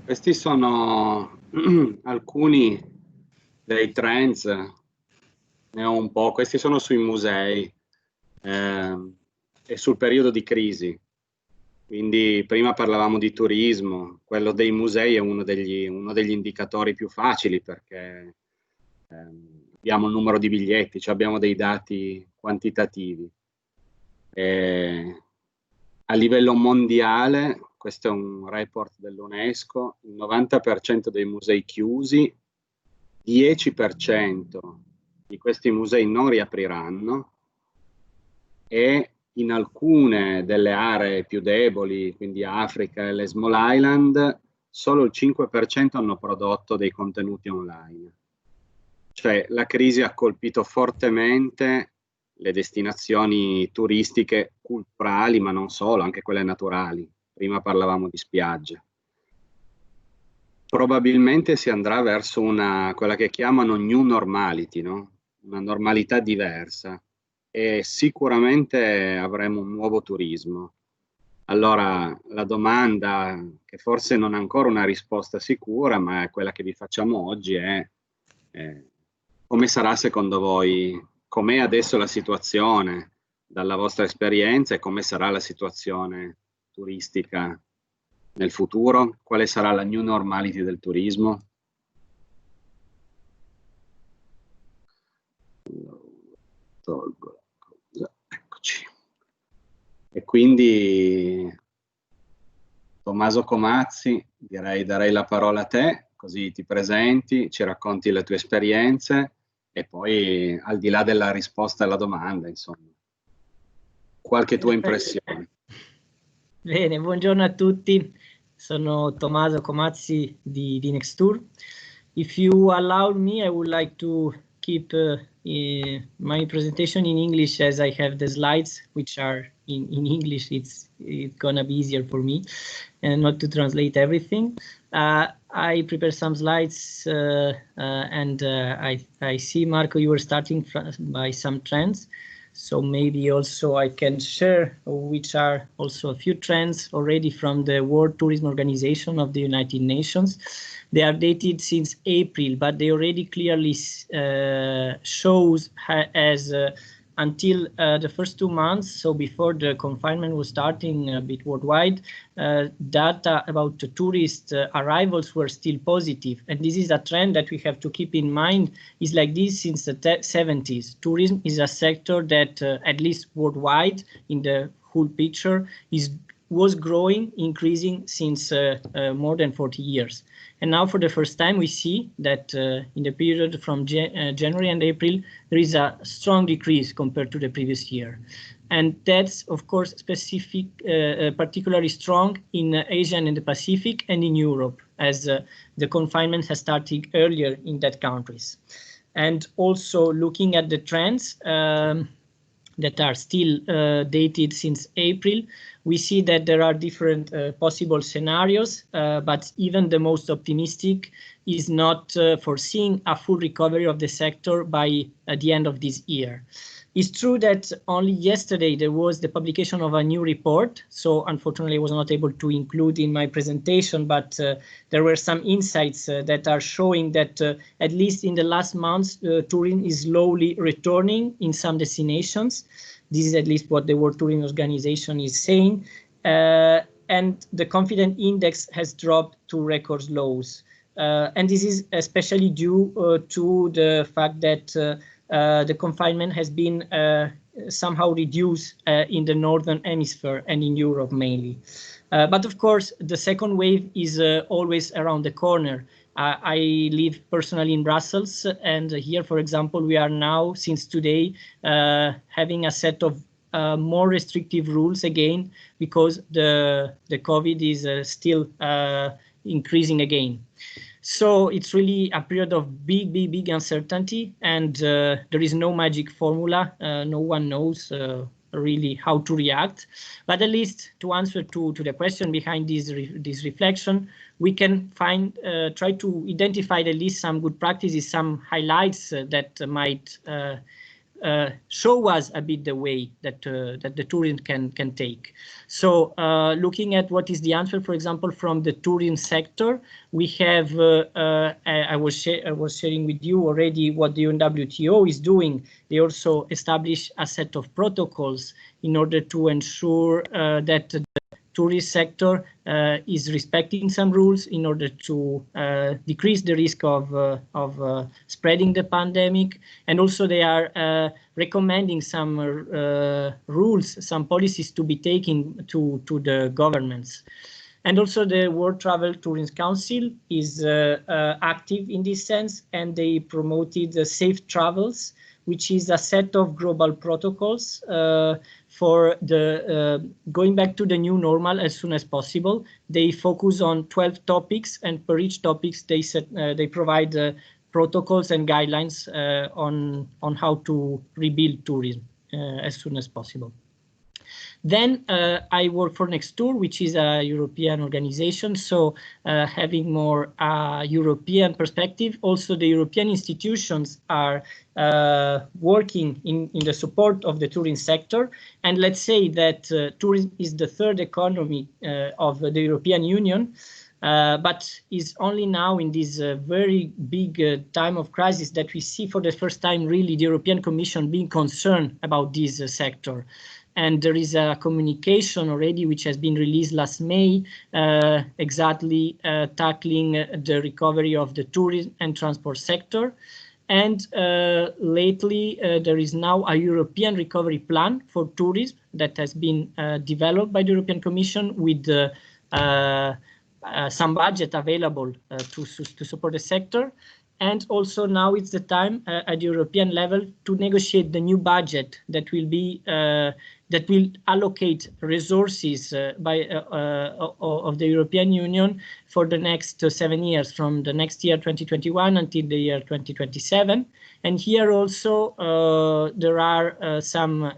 Questi sono alcuni dei trends, ne ho un po', questi sono sui musei e sul periodo di crisi. Quindi prima parlavamo di turismo, quello dei musei è uno degli indicatori più facili perché abbiamo il numero di biglietti, cioè abbiamo dei dati quantitativi. A livello mondiale, questo è un report dell'UNESCO, il 90% dei musei chiusi, 10% di questi musei non riapriranno e in alcune delle aree più deboli, quindi Africa e le Small Island, solo il 5% hanno prodotto dei contenuti online. Cioè la crisi ha colpito fortemente le destinazioni turistiche culturali, ma non solo, anche quelle naturali. Prima parlavamo di spiagge. Probabilmente si andrà verso quella che chiamano new normality, no? Una normalità diversa e sicuramente avremo un nuovo turismo. Allora la domanda, che forse non ha ancora una risposta sicura, ma è quella che vi facciamo oggi, è come sarà secondo voi, com'è adesso la situazione dalla vostra esperienza e come sarà la situazione turistica nel futuro? Quale sarà la new normality del turismo? Tolgo la cosa, eccoci. E quindi Tomaso Comazzi, darei la parola a te, così ti presenti, ci racconti le tue esperienze e poi al di là della risposta alla domanda, insomma, qualche tua impressione. Bene, buongiorno a tutti, sono Tomaso Comazzi di NESCTouR. If you allow me, I would like to keep my presentation in English as I have the slides, which are in English. It's gonna be easier for me and not to translate everything. I prepared some slides and I see, Marco, you were starting by some trends. So maybe also I can share which are also a few trends already from the World Tourism Organization of the United Nations. They are dated since April, but they already clearly shows as until the first 2 months, so before the confinement was starting a bit worldwide, data about the tourist arrivals were still positive. And this is a trend that we have to keep in mind, is like this since the 70s. Tourism is a sector that, at least worldwide, in the whole picture, was growing, increasing since more than 40 years. And now for the first time, we see that in the period from January and April, there is a strong decrease compared to the previous year. And that's, of course, specific, particularly strong in Asia and in the Pacific and in Europe, as the confinement has started earlier in that countries. And also looking at the trends that are still dated since April, we see that there are different possible scenarios, but even the most optimistic is not foreseeing a full recovery of the sector by the end of this year. It's true that only yesterday there was the publication of a new report, so unfortunately I was not able to include in my presentation, but there were some insights that are showing that at least in the last months, tourism is slowly returning in some destinations. This is at least what the World Tourism Organization is saying. And the confidence index has dropped to record lows. And this is especially due to the fact that the confinement has been somehow reduced in the Northern Hemisphere and in Europe mainly. But of course, the second wave is always around the corner. I live personally in Brussels, and here, for example, we are now, since today, having a set of more restrictive rules again, because the COVID is still increasing again. So it's really a period of big uncertainty, and there is no magic formula. No one knows really how to react. But at least to answer to the question behind this reflection, we can try to identify at least some good practices, some highlights that might show us a bit the way that that the tourism can take. So looking at what is the answer, for example, from the tourism sector, we have I was sharing with you already what the UNWTO is doing. They also establish a set of protocols in order to ensure that the tourist sector is respecting some rules in order to decrease the risk of spreading the pandemic. And also they are recommending some rules, some policies to be taken to the governments. And also the World Travel Tourism Council is active in this sense, and they promoted safe travels, which is a set of global protocols for the going back to the new normal as soon as possible. They focus on 12 topics, and per each topics they provide protocols and guidelines on how to rebuild tourism as soon as possible. Then I work for NESCTouR, which is a European organization, so having more European perspective. Also, the European institutions are working in the support of the tourism sector. And let's say that tourism is the third economy of the European Union, but is only now in this very big time of crisis that we see for the first time really the European Commission being concerned about this sector. And there is a communication already which has been released last May, exactly tackling the recovery of the tourism and transport sector. And lately, there is now a European recovery plan for tourism that has been developed by the European Commission with some budget available to support the sector. And also now it's the time at the European level to negotiate the new budget that will be that will allocate resources of the European Union for the next 7 years, from the next year 2021 until the year 2027. And here also there are some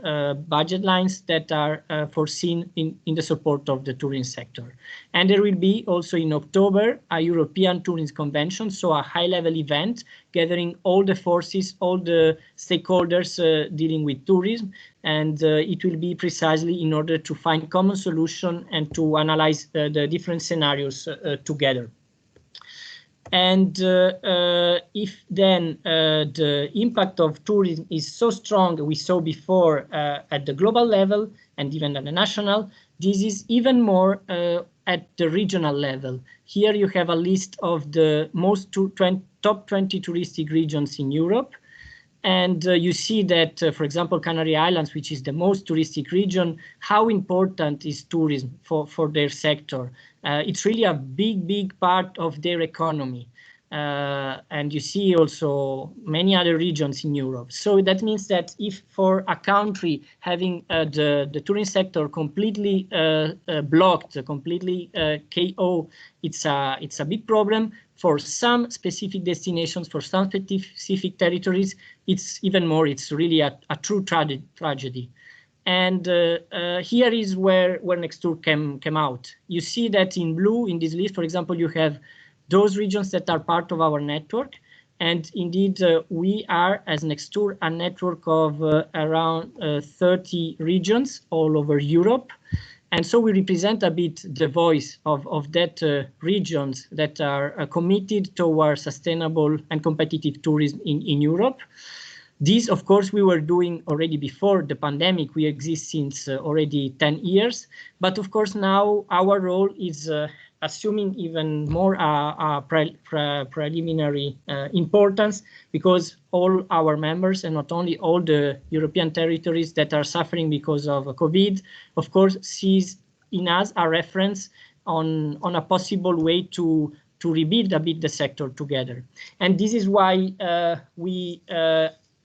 budget lines that are foreseen in the support of the tourism sector. And there will be also in October a European Tourism Convention, so a high-level event gathering all the forces, all the stakeholders dealing with tourism. And it will be precisely in order to find common solution and to analyze the different scenarios together. And if then the impact of tourism is so strong, we saw before at the global level and even at the national, this is even more at the regional level. Here you have a list of the top 20 touristic regions in Europe. And you see that, for example, Canary Islands, which is the most touristic region, how important is tourism for their sector. It's really a big part of their economy. And you see also many other regions in Europe. So that means that if for a country having the tourism sector completely blocked, completely KO, it's a big problem. For some specific destinations, for some specific territories, it's even more, it's really a true tragedy. And here is where NESCTouR came out. You see that in blue in this list, for example, you have those regions that are part of our network. And indeed, we are, as NESCTouR, a network of around 30 regions all over Europe. And so we represent a bit the voice of that regions that are committed towards sustainable and competitive tourism in Europe. This, of course, we were doing already before the pandemic. We exist since already 10 years. But of course, now our role is assuming even more preliminary importance, because all our members, and not only all the European territories that are suffering because of COVID, of course, sees in us a reference on a possible way to rebuild a bit the sector together. And this is why we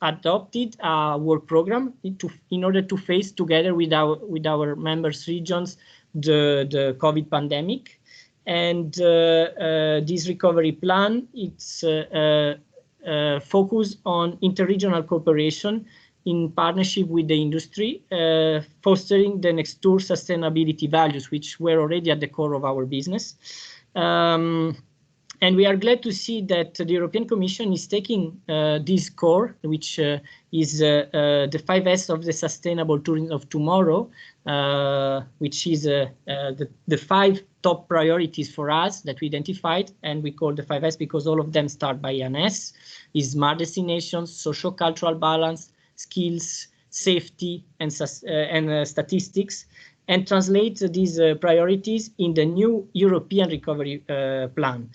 adopted a work program in order to face together with our members regions the COVID pandemic. And this recovery plan, it's focused on interregional cooperation in partnership with the industry, fostering the NESCTouR sustainability values, which were already at the core of our business. And we are glad to see that the European Commission is taking this core, which is the 5S of the sustainable tourism of tomorrow, which is the 5 top priorities for us that we identified, and we call the 5S because all of them start by an S, is smart destinations, social-cultural balance, skills, safety, and statistics, and translate these priorities in the new European recovery plan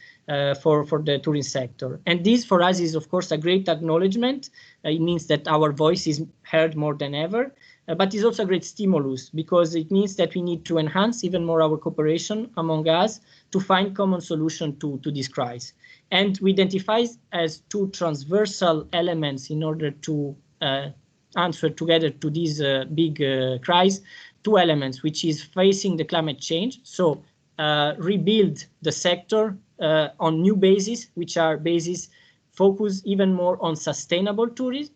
for the tourism sector. And this for us is of course a great acknowledgement. It means that our voice is heard more than ever, but it's also a great stimulus because it means that we need to enhance even more our cooperation among us to find common solution to this crisis. And we identify as 2 transversal elements in order to answer together to this big crisis, 2 elements, which is facing the climate change, so rebuild the sector on new bases, which are bases focused even more on sustainable tourism,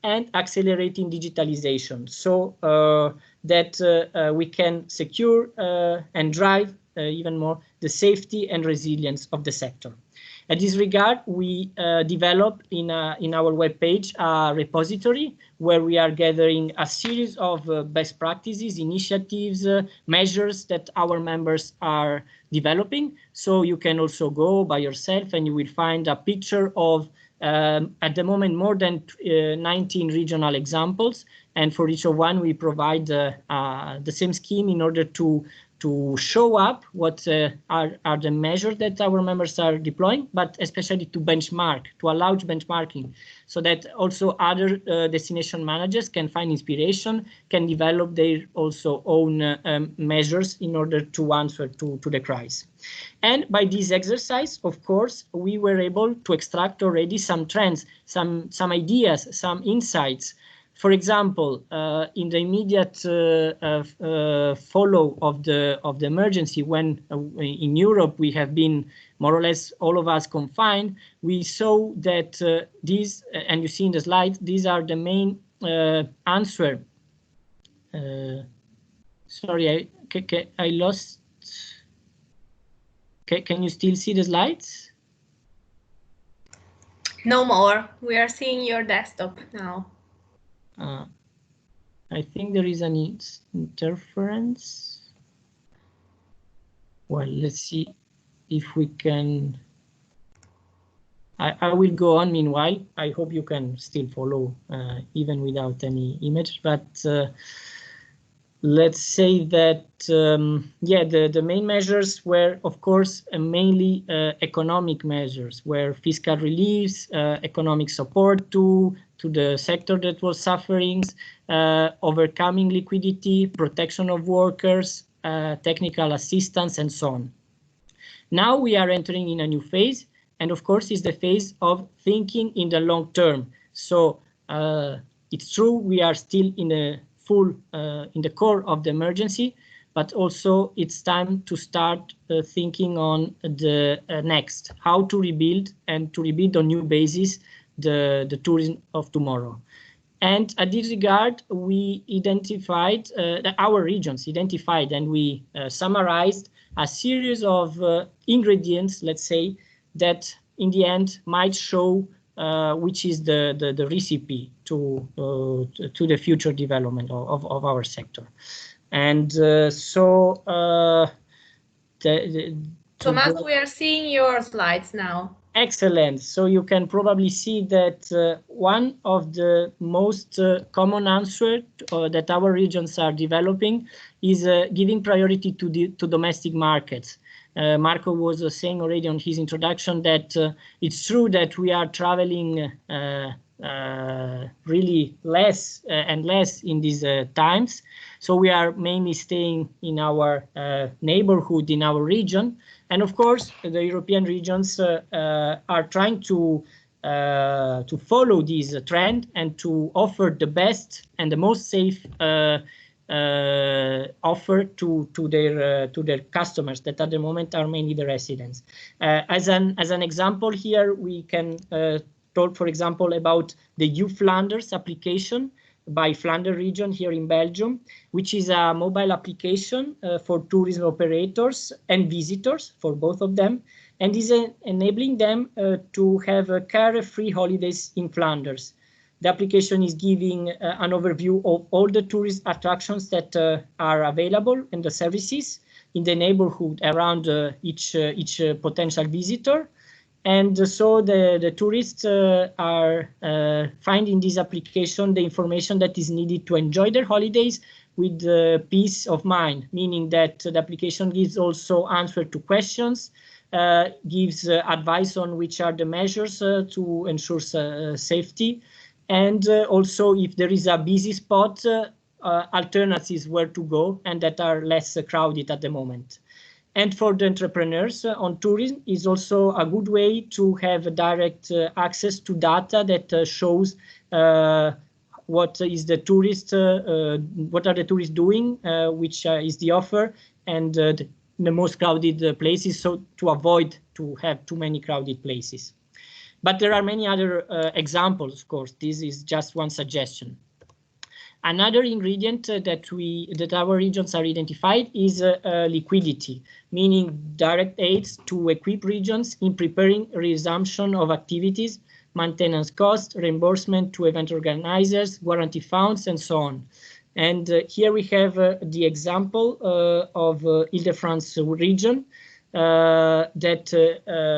and accelerating digitalization, so that we can secure and drive even more the safety and resilience of the sector. In this regard, we developed in our webpage a repository where we are gathering a series of best practices, initiatives, measures that our members are developing. So you can also go by yourself and you will find a picture of, at the moment, more than 19 regional examples. And for each one, we provide the same scheme in order to show up what are the measures that our members are deploying, but especially to benchmark, to allow benchmarking, so that also other destination managers can find inspiration, can develop their also own measures in order to answer to the crisis. And by this exercise, of course, we were able to extract already some trends, some ideas, some insights. For example, in the immediate follow of the emergency, when in Europe we have been more or less all of us confined, we saw that these, and you see in the slide, these are the main answer. Sorry, I lost. Can you still see the slides? No more. We are seeing your desktop now. I think there is an interference. Well, let's see if we can. I will go on meanwhile. I hope you can still follow even without any image, but let's say that, yeah, the main measures were, of course, mainly economic measures, where fiscal reliefs, economic support to the sector that was suffering, overcoming liquidity, protection of workers, technical assistance, and so on. Now we are entering in a new phase, and of course, it's the phase of thinking in the long term. So it's true, we are still in a full in the core of the emergency, but also it's time to start thinking on the next, how to rebuild and to rebuild on new basis the tourism of tomorrow. And at this regard, we identified, our regions identified, and we summarized a series of ingredients, let's say, that in the end might show which is the recipe to the future development of our sector. And Tomaso, we are seeing your slides now. Excellent. So you can probably see that one of the most common answers that our regions are developing is giving priority to domestic markets. Marco was saying already on his introduction that it's true that we are traveling really less and less in these times. So we are mainly staying in our neighborhood, in our region. And of course, the European regions are trying to follow this trend and to offer the best and the most safe offer to their customers that at the moment are mainly the residents. As an example here, we can talk, for example, about the EU Flanders application by Flanders region here in Belgium, which is a mobile application for tourism operators and visitors, for both of them, and is enabling them to have carefree holidays in Flanders. The application is giving an overview of all the tourist attractions that are available and the services in the neighborhood around each potential visitor. And so the tourists are finding this application the information that is needed to enjoy their holidays with peace of mind, meaning that the application gives also answer to questions, gives advice on which are the measures to ensure safety, and also if there is a busy spot, alternatives where to go and that are less crowded at the moment. And for the entrepreneurs on tourism is also a good way to have direct access to data that shows what is the tourist, what are the tourists doing, which is the offer, and the most crowded places, so to avoid to have too many crowded places. But there are many other examples, of course. This is just one suggestion. Another ingredient that our regions are identified is liquidity, meaning direct aids to equip regions in preparing resumption of activities, maintenance costs, reimbursement to event organizers, guarantee funds, and so on. And here we have the example of Ile-de-France region that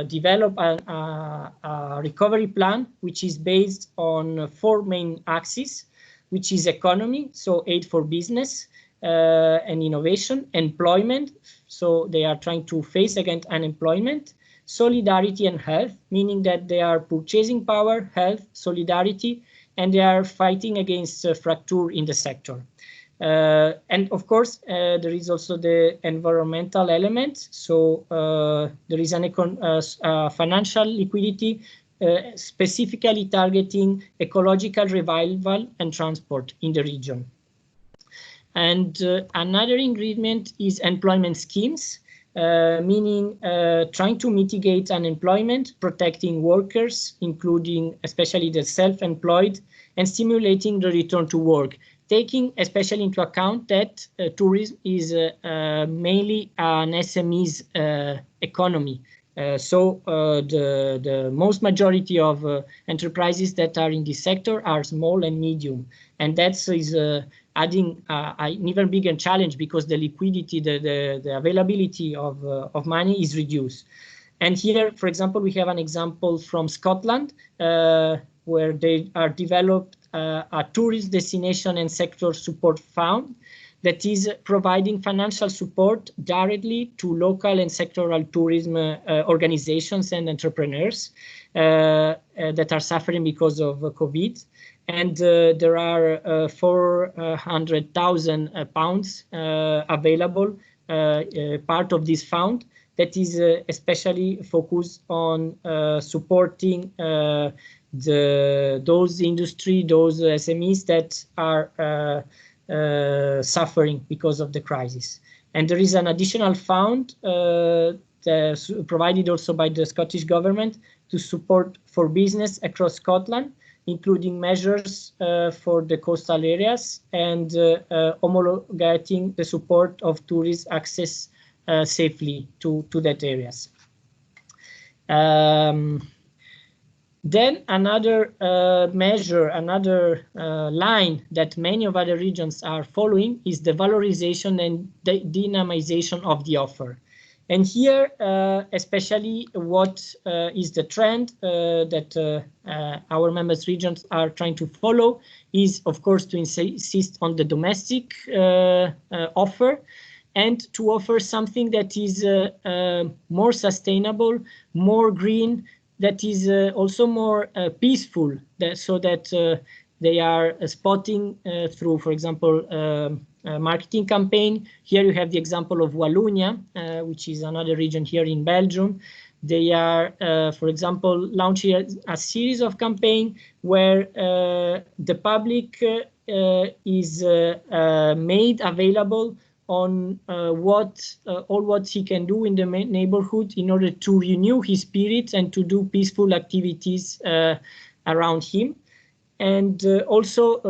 developed a recovery plan, which is based on 4 main axes, which is economy, so aid for business and innovation, employment, so they are trying to face against unemployment, solidarity and health, meaning that they are purchasing power, health, solidarity, and they are fighting against fracture in the sector. And of course, there is also the environmental element. So there is an financial liquidity specifically targeting ecological revival and transport in the region. And another ingredient is employment schemes, meaning trying to mitigate unemployment, protecting workers, including especially the self-employed, and stimulating the return to work, taking especially into account that tourism is mainly an SMEs economy. So the most majority of enterprises that are in this sector are small and medium, and that is adding an even bigger challenge because the liquidity, the availability of money is reduced. And here, for example, we have an example from Scotland where they are developed a tourist destination and sector support fund that is providing financial support directly to local and sectoral tourism organizations and entrepreneurs that are suffering because of COVID. And there are 400,000 pounds available, part of this fund that is especially focused on supporting those industry, those SMEs that are suffering because of the crisis. And there is an additional fund provided also by the Scottish government to support for business across Scotland, including measures for the coastal areas and homologating the support of tourist access safely to that areas. Then another measure, another line that many of other regions are following is the valorization and the dynamization of the offer. And here, especially what is the trend that our members regions are trying to follow is, of course, to insist on the domestic offer and to offer something that is more sustainable, more green, that is also more peaceful, so that they are spotting through, for example, a marketing campaign. Here you have the example of Wallonia, which is another region here in Belgium. They are, for example, launching a series of campaigns where the public is made available on all what he can do in the neighborhood in order to renew his spirit and to do peaceful activities around him. And also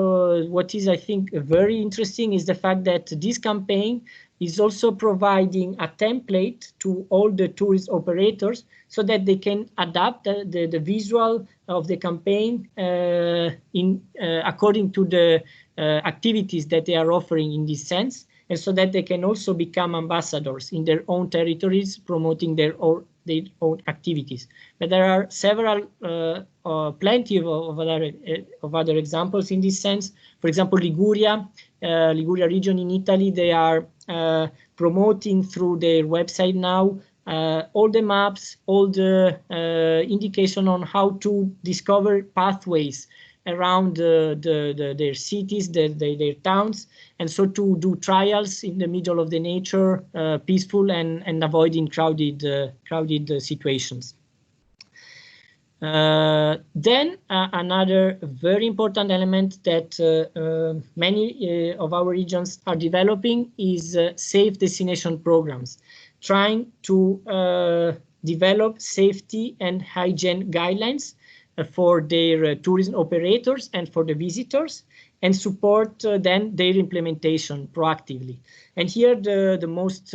what is, I think, very interesting is the fact that this campaign is also providing a template to all the tourist operators so that they can adapt the visual of the campaign according to the activities that they are offering in this sense, and so that they can also become ambassadors in their own territories, promoting their own activities. But there are several, plenty of other examples in this sense. For example, Liguria region in Italy, they are promoting through their website now all the maps, all the indication on how to discover pathways around their cities, their towns, and so to do trials in the middle of the nature, peaceful and avoiding crowded situations. Then another very important element that many of our regions are developing is safe destination programs, trying to develop safety and hygiene guidelines for their tourism operators and for the visitors, and support then their implementation proactively. And here the most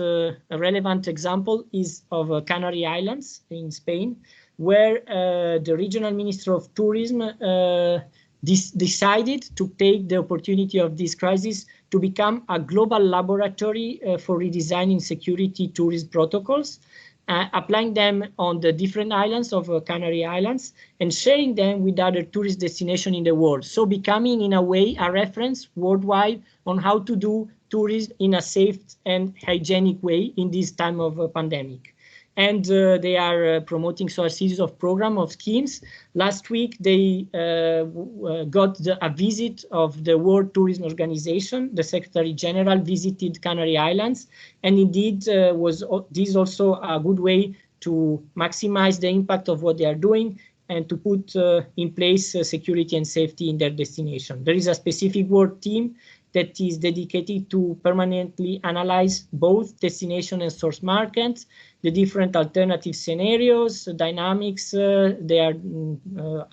relevant example is of Canary Islands in Spain, where the regional minister of tourism decided to take the opportunity of this crisis to become a global laboratory for redesigning security tourism protocols, applying them on the different islands of Canary Islands and sharing them with other tourist destinations in the world. So becoming, in a way, a reference worldwide on how to do tourism in a safe and hygienic way in this time of a pandemic. And they are promoting a series of programs, of schemes. Last week, they got a visit of the World Tourism Organization. The Secretary General visited Canary Islands, and indeed was this also a good way to maximize the impact of what they are doing and to put in place security and safety in their destination. There is a specific work team that is dedicated to permanently analyze both destination and source markets, the different alternative scenarios, dynamics. They are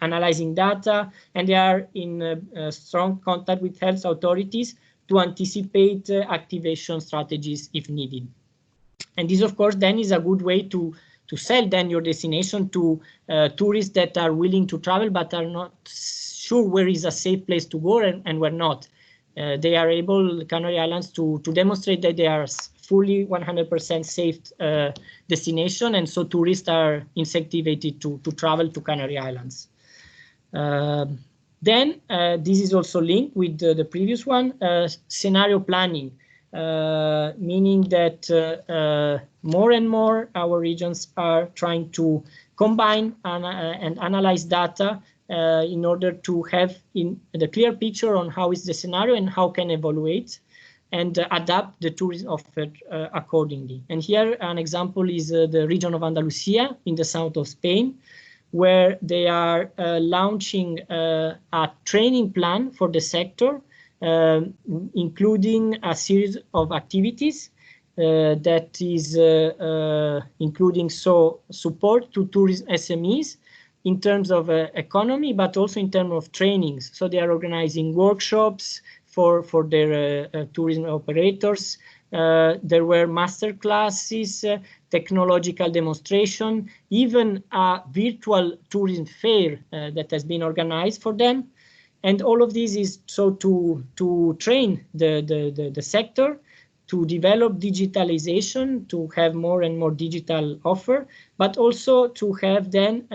analyzing data, and they are in strong contact with health authorities to anticipate activation strategies if needed. And this, of course, then is a good way to sell then your destination to tourists that are willing to travel but are not sure where is a safe place to go and where not. They are able, Canary Islands, to demonstrate that they are fully 100% safe destination, and so tourists are incentivized to travel to Canary Islands. Then this is also linked with the previous one, scenario planning, meaning that more and more our regions are trying to combine and analyze data in order to have the clear picture on how is the scenario and how can evaluate and adapt the tourism offer accordingly. And here an example is the region of Andalusia in the south of Spain, where they are launching a training plan for the sector, including a series of activities that is including support to tourism SMEs in terms of economy, but also in terms of trainings. So they are organizing workshops for their tourism operators. There were master classes, technological demonstration, even a virtual tourism fair that has been organized for them. And all of this is so to train the sector, to develop digitalization, to have more and more digital offer, but also to have then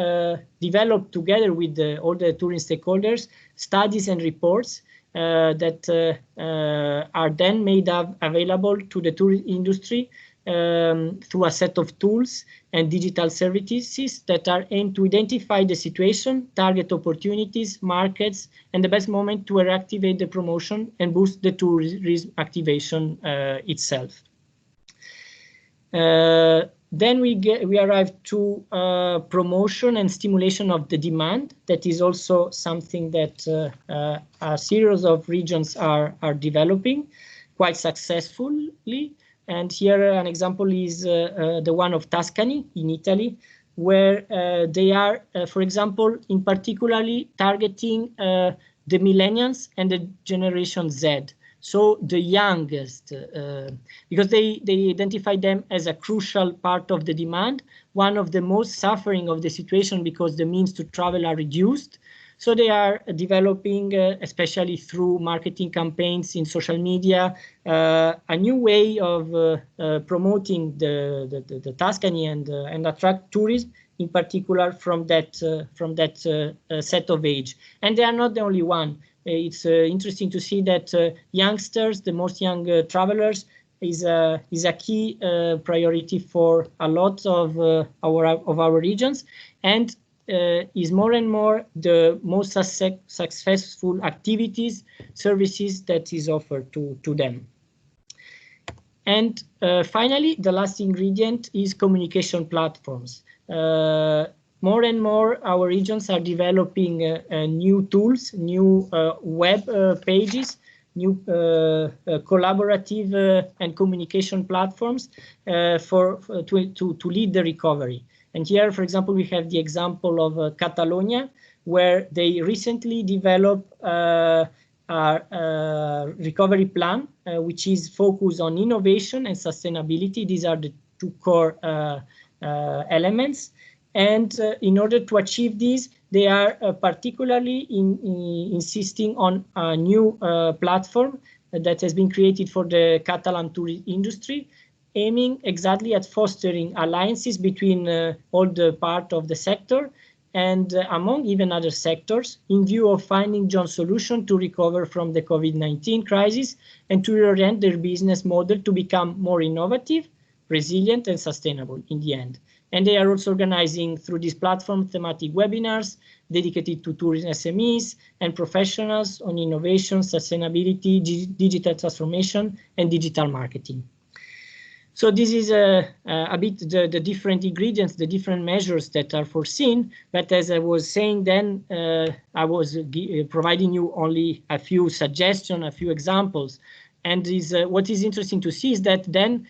develop together with all the tourism stakeholders studies and reports that are then made available to the tourism industry through a set of tools and digital services that are aimed to identify the situation, target opportunities, markets, and the best moment to reactivate the promotion and boost the tourism activation itself. Then we arrive to promotion and stimulation of the demand. That is also something that a series of regions are developing quite successfully. And here an example is the one of Tuscany in Italy, where they are, for example, in particularly targeting the millennials and the Generation Z, so the youngest, because they identify them as a crucial part of the demand, one of the most suffering of the situation because the means to travel are reduced. So they are developing, especially through marketing campaigns in social media, a new way of promoting the Tuscany and attract tourism, in particular from that set of age. And they are not the only one. It's interesting to see that youngsters, the most young travelers, is a key priority for a lot of our regions, and is more and more the most successful activities, services that is offered to them. And finally, the last ingredient is communication platforms. More and more, our regions are developing new tools, new web pages, new collaborative and communication platforms to lead the recovery. And here, for example, we have the example of Catalonia, where they recently developed a recovery plan, which is focused on innovation and sustainability. These are the two core elements. And in order to achieve this, they are particularly insisting on a new platform that has been created for the Catalan tourist industry, aiming exactly at fostering alliances between all the part of the sector and among even other sectors in view of finding joint solution to recover from the COVID-19 crisis and to reorient their business model to become more innovative, resilient and sustainable in the end. And they are also organizing through this platform thematic webinars dedicated to tourism SMEs and professionals on innovation, sustainability, digital transformation and digital marketing. So this is a bit the different ingredients, the different measures that are foreseen. But as I was saying then, I was providing you only a few suggestions, a few examples. And what is interesting to see is that then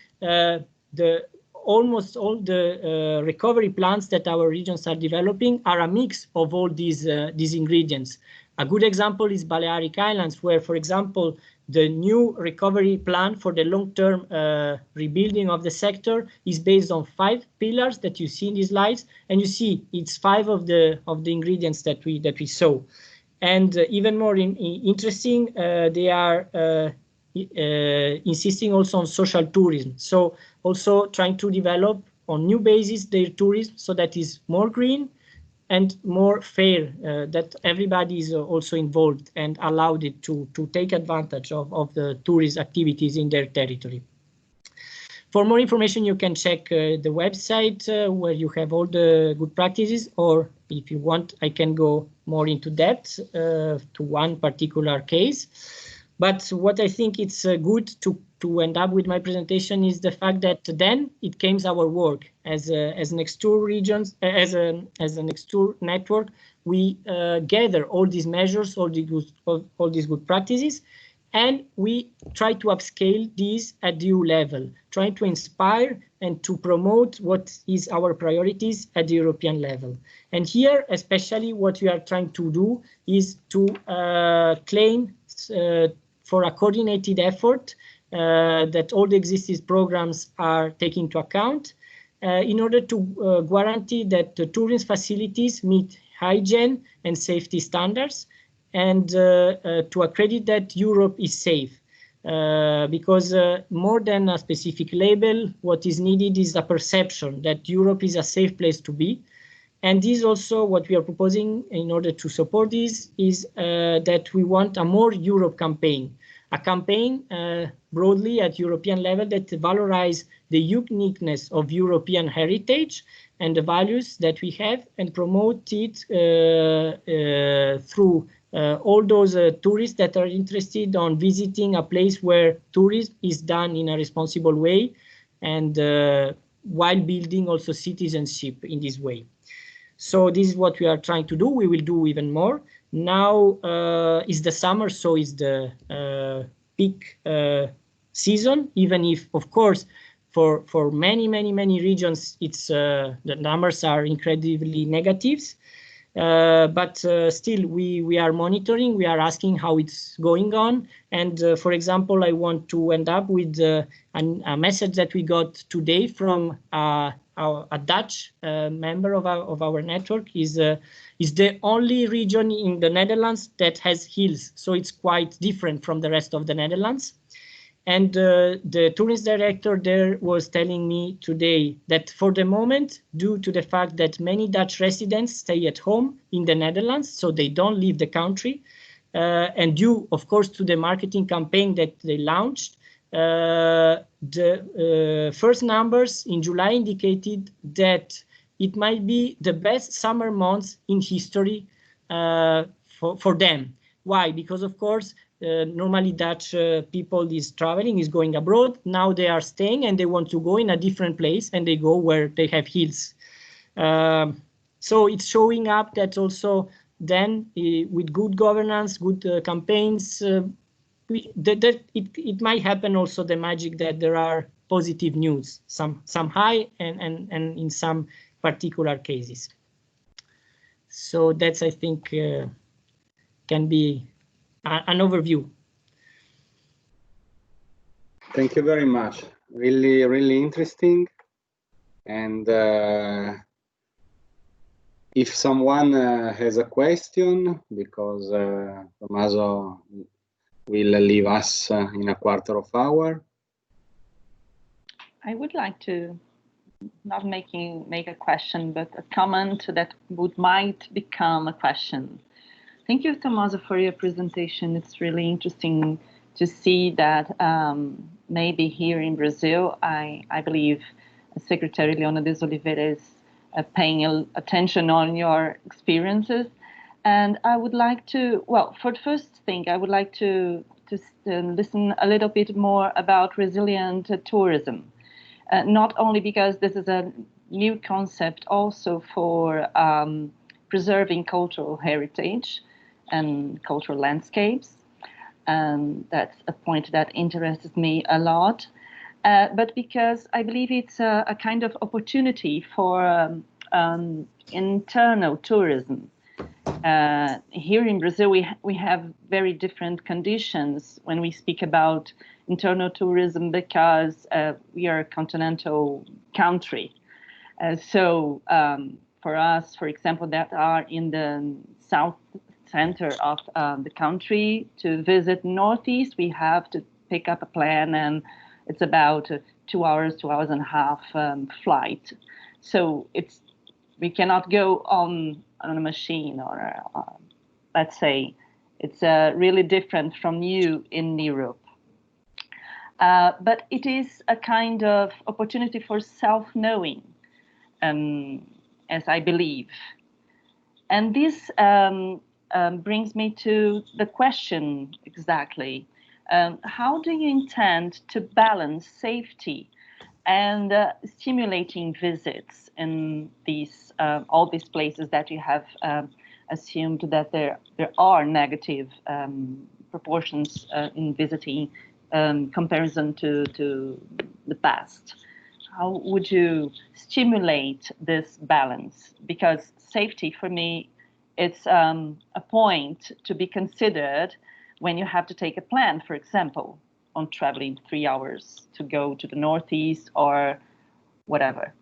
almost all the recovery plans that our regions are developing are a mix of all these ingredients. A good example is Balearic Islands, where, for example, the new recovery plan for the long-term rebuilding of the sector is based on 5 pillars that you see in these slides, and you see it's 5 of the ingredients that we saw. And even more interesting, they are insisting also on social tourism. So also trying to develop on new basis their tourism so that is more green and more fair, that everybody is also involved and allowed it to take advantage of the tourist activities in their territory. For more information, you can check the website where you have all the good practices, or if you want, I can go more into depth to one particular case. But what I think it's good to end up with my presentation is the fact that then it came our work as NESCTouR regions, as a NESCTouR network. We gather all these measures, all these good practices, and we try to upscale these at the EU level, trying to inspire and to promote what is our priorities at the European level. And here, especially what we are trying to do is to claim for a coordinated effort that all the existing programs are taken into account in order to guarantee that the tourism facilities meet hygiene and safety standards, and to accredit that Europe is safe. Because more than a specific label, what is needed is a perception that Europe is a safe place to be. And this also what we are proposing in order to support this is that we want a more Europe campaign. A campaign broadly at European level that valorize the uniqueness of European heritage and the values that we have, and promote it through all those tourists that are interested on visiting a place where tourism is done in a responsible way, and while building also citizenship in this way. So this is what we are trying to do. We will do even more. Now is the summer, so is the peak season, even if, of course, for many regions, it's the numbers are incredibly negatives. But still, we are monitoring, we are asking how it's going on. And for example, I want to end up with a message that we got today from a Dutch member of our network. Is the only region in the Netherlands that has hills, so it's quite different from the rest of the Netherlands. And the tourist director there was telling me today that for the moment, due to the fact that many Dutch residents stay at home in the Netherlands, so they don't leave the country, and due, of course, to the marketing campaign that they launched, the first numbers in July indicated that it might be the best summer months in history for them. Why? Because, of course, normally Dutch people is traveling, is going abroad. Now they are staying and they want to go in a different place, and they go where they have hills. So it's showing up that also then with good governance, good campaigns, it might happen also the magic that there are positive news, some high and in some particular cases. So that's, I think, can be an overview. Thank you very much. Really, really interesting. And if someone has a question, because Tomaso will leave us in a quarter of hour. I would like to not make a question, but a comment that might become a question. Thank you, Tomaso, for your presentation. It's really interesting to see that maybe here in Brazil, I believe Secretary Leonidas Oliverira is paying attention on your experiences. And I would like to, well, for the first thing, I would like to listen a little bit more about resilient tourism. Not only because this is a new concept also for preserving cultural heritage and cultural landscapes. And that's a point that interests me a lot. But because I believe it's a kind of opportunity for internal tourism. Here in Brazil, we have very different conditions when we speak about internal tourism because we are a continental country. So for us, for example, that are in the south center of the country, to visit Northeast, we have to pick up a plan, and it's about 2 hours, 2 hours and a half flight. So we cannot go on a machine, or let's say it's really different from you in Europe. But it is a kind of opportunity for self-knowing, as I believe. And this brings me to the question exactly. How do you intend to balance safety and stimulating visits in these all these places that you have assumed that there are negative proportions in visiting comparison to the past? How would you stimulate this balance? Because safety for me, it's a point to be considered when you have to take a plan, for example, on traveling 3 hours to go to the Northeast or whatever.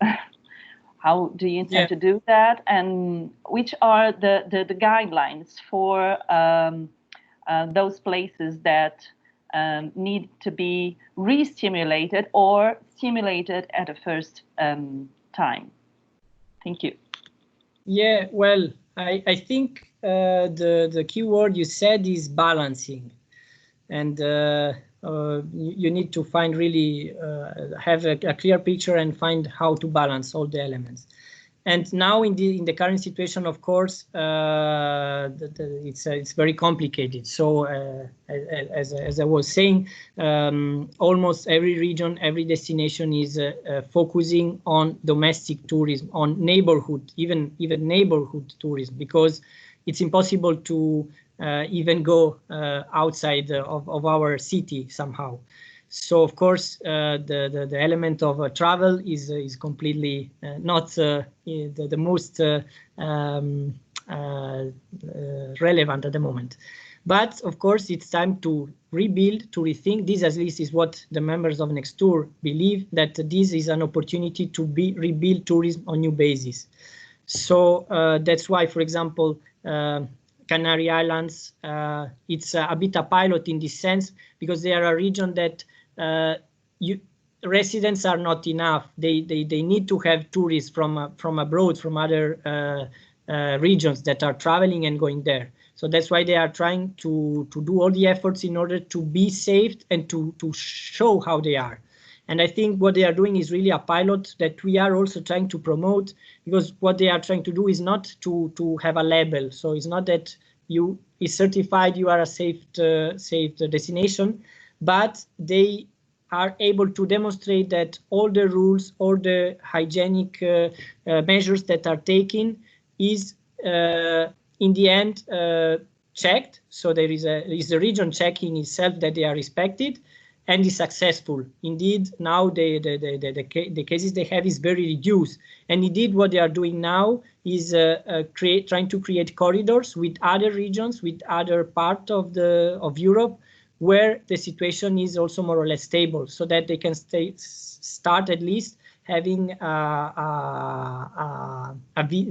How do you intend to do that? And which are the guidelines for those places that need to be re-stimulated or stimulated at the first time? Thank you. Yeah, well, I think the key word you said is balancing, and you need to find really have a clear picture and find how to balance all the elements. And now in the current situation, of course, it's very complicated. So as I was saying, almost every region, every destination is focusing on domestic tourism, on neighborhood, even neighborhood tourism, because it's impossible to even go outside of our city somehow. So of course the element of travel is completely not the most relevant at the moment. But of course, it's time to rebuild, to rethink. This at least is what the members of NESCTouR believe, that this is an opportunity to rebuild tourism on new basis. So that's why, for example, Canary Islands, it's a bit a pilot in this sense, because they are a region that residents are not enough. They need to have tourists from abroad, from other regions that are traveling and going there. So that's why they are trying to do all the efforts in order to be safe and to show how they are. And I think what they are doing is really a pilot that we are also trying to promote, because what they are trying to do is not to have a label. So it's not that you is certified you are a safe destination, but they are able to demonstrate that all the rules, all the hygienic measures that are taken is in the end checked. So there is the region checking itself that they are respected and is successful. Indeed, now the cases they have is very reduced. And indeed, what they are doing now is trying to create corridors with other regions, with other parts of Europe, where the situation is also more or less stable, so that they can start at least having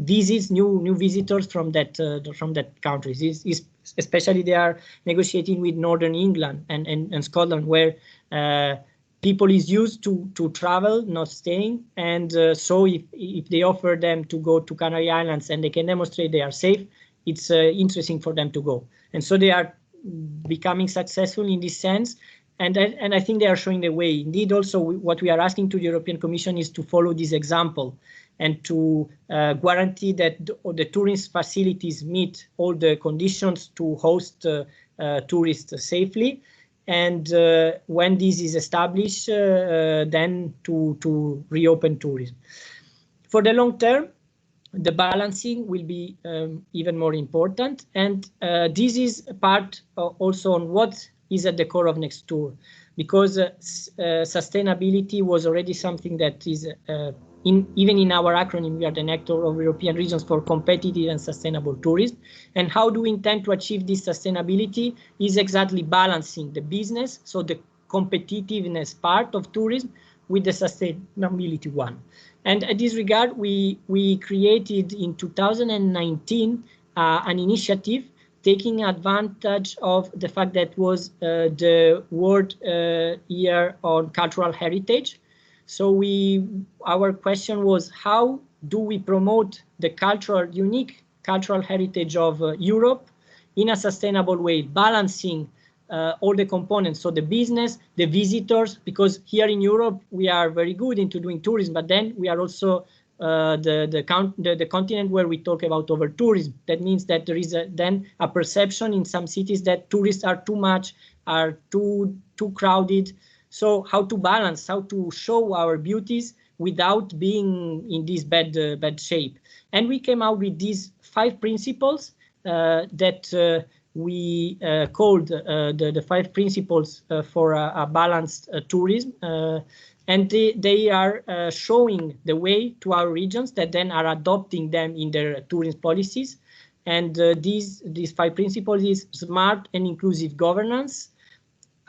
visits, new visitors from that countries. Especially they are negotiating with Northern England and Scotland, where people is used to travel, not staying. And so if they offer them to go to Canary Islands and they can demonstrate they are safe, it's interesting for them to go. And so they are becoming successful in this sense. And I think they are showing the way. Indeed, also what we are asking to the European Commission is to follow this example and to guarantee that the tourist facilities meet all the conditions to host tourists safely. And when this is established, then to reopen tourism. For the long term, the balancing will be even more important. And this is part also on what is at the core of NESCTouR, because sustainability was already something that is even in our acronym, we are the NESCTouR of European Regions for Competitive and Sustainable Tourism. And how do we intend to achieve this sustainability is exactly balancing the business, so the competitiveness part of tourism, with the sustainability one. And at this regard, we created in 2019 an initiative taking advantage of the fact that was the World Year on Cultural Heritage. So our question was, how do we promote the unique cultural heritage of Europe in a sustainable way, balancing all the components, so the business, the visitors, because here in Europe we are very good into doing tourism, but then we are also the continent where we talk about over tourism. That means that there is then a perception in some cities that tourists are too much, are too crowded. So how to balance, how to show our beauties without being in this bad shape. And we came out with these 5 principles that we called the 5 principles for a balanced tourism. And they are showing the way to our regions that then are adopting them in their tourism policies. And these 5 principles is smart and inclusive governance,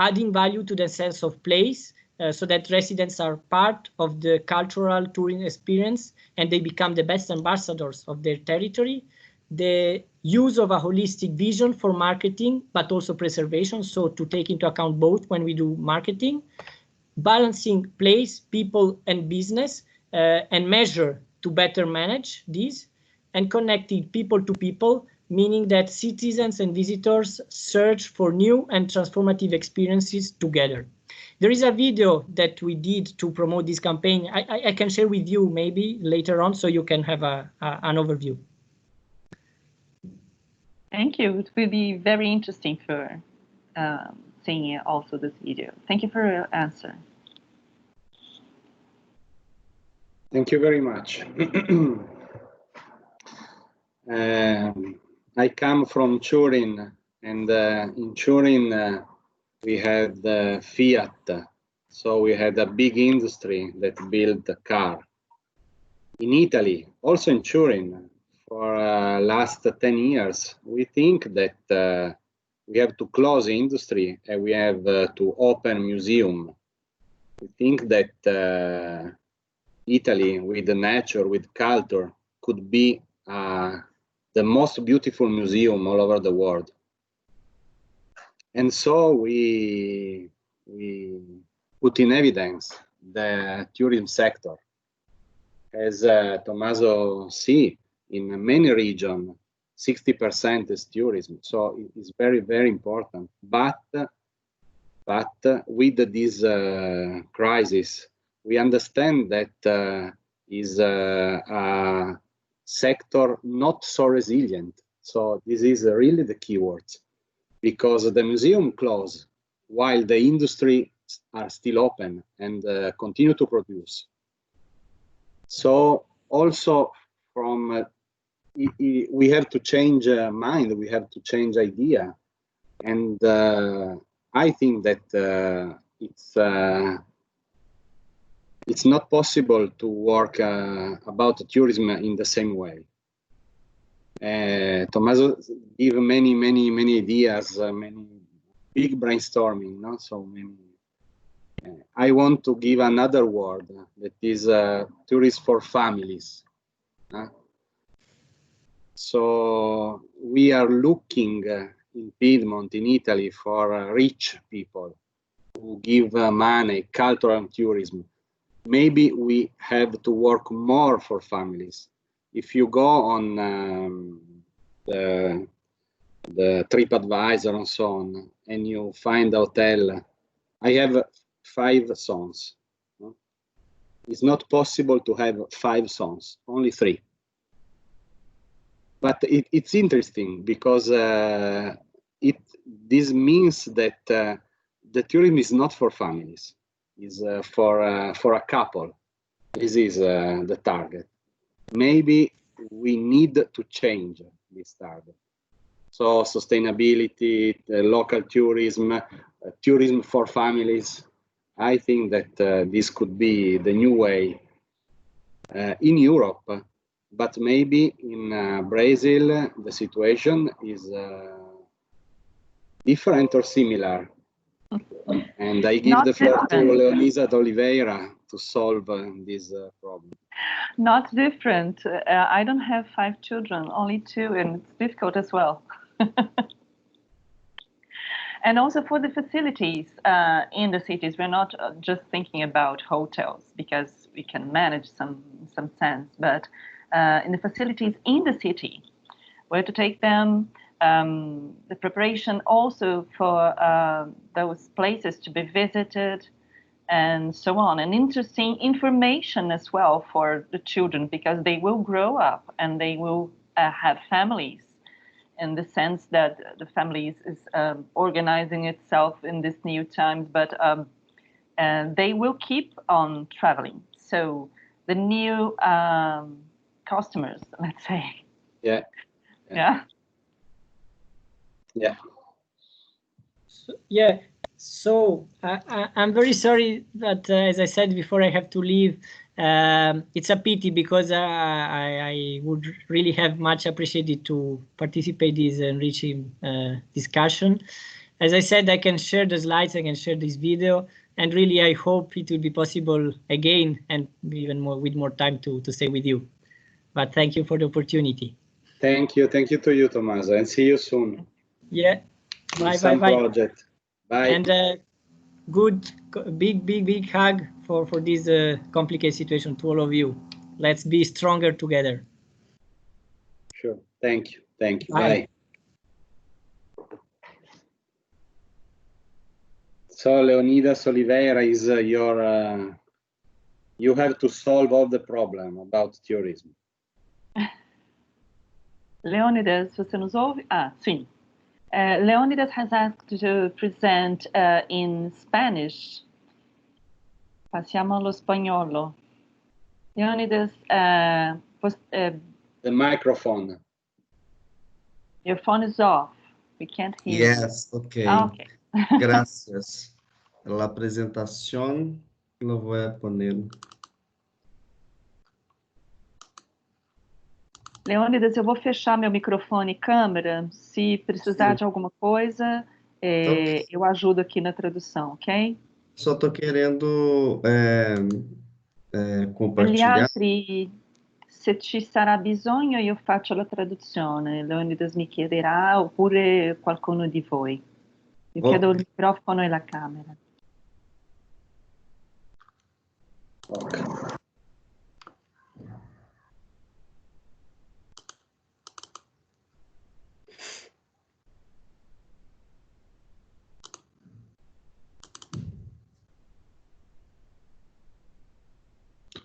adding value to the sense of place, so that residents are part of the cultural tourism experience and they become the best ambassadors of their territory. The use of a holistic vision for marketing, but also preservation, so to take into account both when we do marketing. Balancing place, people, and business, and measure to better manage these, and connecting people to people, meaning that citizens and visitors search for new and transformative experiences together. There is a video that we did to promote this campaign. I can share with you maybe later on, so you can have an overview. Thank you. It will be very interesting for seeing also this video. Thank you for your answer. Thank you very much. I come from Turin, and in Turin we had Fiat, so we had a big industry that built a car. In Italy, also in Turin, for last 10 years, we think that we have to close the industry and we have to open museum. We think that Italy, with the nature, with culture, could be the most beautiful museum all over the world. And so we put in evidence the tourism sector. As Tomaso see, in many regions, 60% is tourism. So it's very, very important. But with this crisis, we understand that is a sector not so resilient. So this is really the keywords, because the museum closed while the industry are still open and continue to produce. So also from we have to change mind, we have to change idea, and I think that it's not possible to work about tourism in the same way. Tomaso gave many ideas, many big brainstorming, no? So many. I want to give another word that is tourism for families. So we are looking in Piedmont, in Italy, for rich people who give money, cultural tourism. Maybe we have to work more for families. If you go on the TripAdvisor and so on, and you find a hotel, I have 5 sons. No? It's not possible to have 5 sons, only 3. But it's interesting because this means that the tourism is not for families, is for a couple. This is the target. Maybe we need to change this target. So sustainability, local tourism, tourism for families. I think that this could be the new way in Europe, but maybe in Brazil the situation is different or similar. And I give the floor to Leonidas and Oliverira to solve this problem. Not different. I don't have 5 children, only 2, and it's difficult as well. And also for the facilities in the cities, we're not just thinking about hotels, because we can manage some sense, but in the facilities in the city, where to take them, the preparation also for those places to be visited, and so on. And interesting information as well for the children, because they will grow up and they will have families, in the sense that the families is organizing itself in these new times, but they will keep on traveling. So the new customers, let's say. Yeah. Yeah. Yeah. Yeah. So I'm very sorry that, as I said before, I have to leave. It's a pity, because I would really have much appreciated to participate in this enriching discussion. As I said, I can share the slides, I can share this video, and really I hope it will be possible again, and even more with more time to stay with you. But thank you for the opportunity. Thank you to you, Tomaso, and see you soon. Yeah. Bye. Project. Bye. And good, big hug for this complicated situation to all of you. Let's be stronger together. Sure. Thank you. Bye. So Leonidas Oliveira is your. You have to solve all the problem about tourism. Leonidas, você nos ouve? Ah, sim. Leonidas has asked to present in Spanish. Passiamo allo spagnolo. Leonidas, the microphone. Your phone is off. We can't hear you. Yes, okay. Okay. Gracias. La presentación lo voy a poner. Leônidas, eu vou fechar meu microfone e câmera. Se precisar de alguma coisa, eu ajudo aqui na tradução, ok? Só estou querendo Gli compartilhar. altri, se ci sarà bisogno, io faccio la traduzione. Leonidas mi chiederà, oppure qualcuno di voi. Io chiedo il microfono e la camera.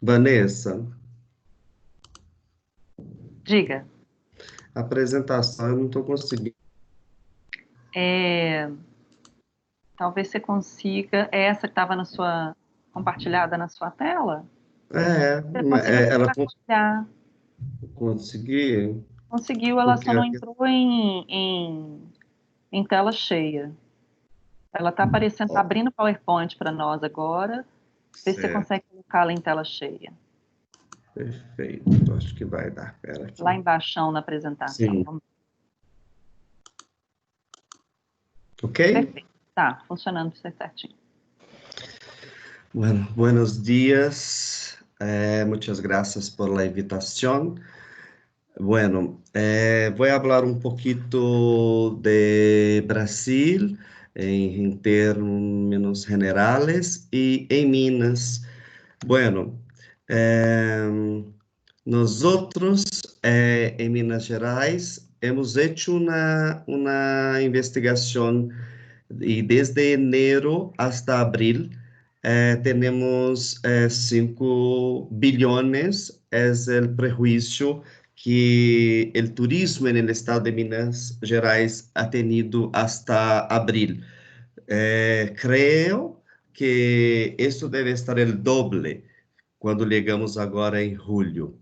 Vanessa, Diga. apresentação eu não estou conseguindo. Talvez você consiga. É essa que estava compartilhada na sua tela? Você conseguiu Ela compartilhar. conseguiu. Conseguiu, ela Porque só não aqui- entrou em tela cheia. Ela está aparecendo, está abrindo o PowerPoint para nós agora. Vê se você Certo. consegue colocá-la em tela cheia. Perfeito, acho que vai dar. Pera aqui. Lá embaixo na apresentação. Sim. Vamos... Ok? Perfeito. Tá, funcionando certinho. Bueno, buenos días. Muchas gracias por la invitación. Bueno, voy a hablar un poquito de Brasil en términos generales y en Minas. Bueno, nosotros en Minas Gerais hemos hecho una investigación y desde enero hasta abril tenemos 5 billones, es el prejuicio que el turismo en el estado de Minas Gerais ha tenido hasta abril. Creo que esto debe estar el doble quando chegamos agora em julho.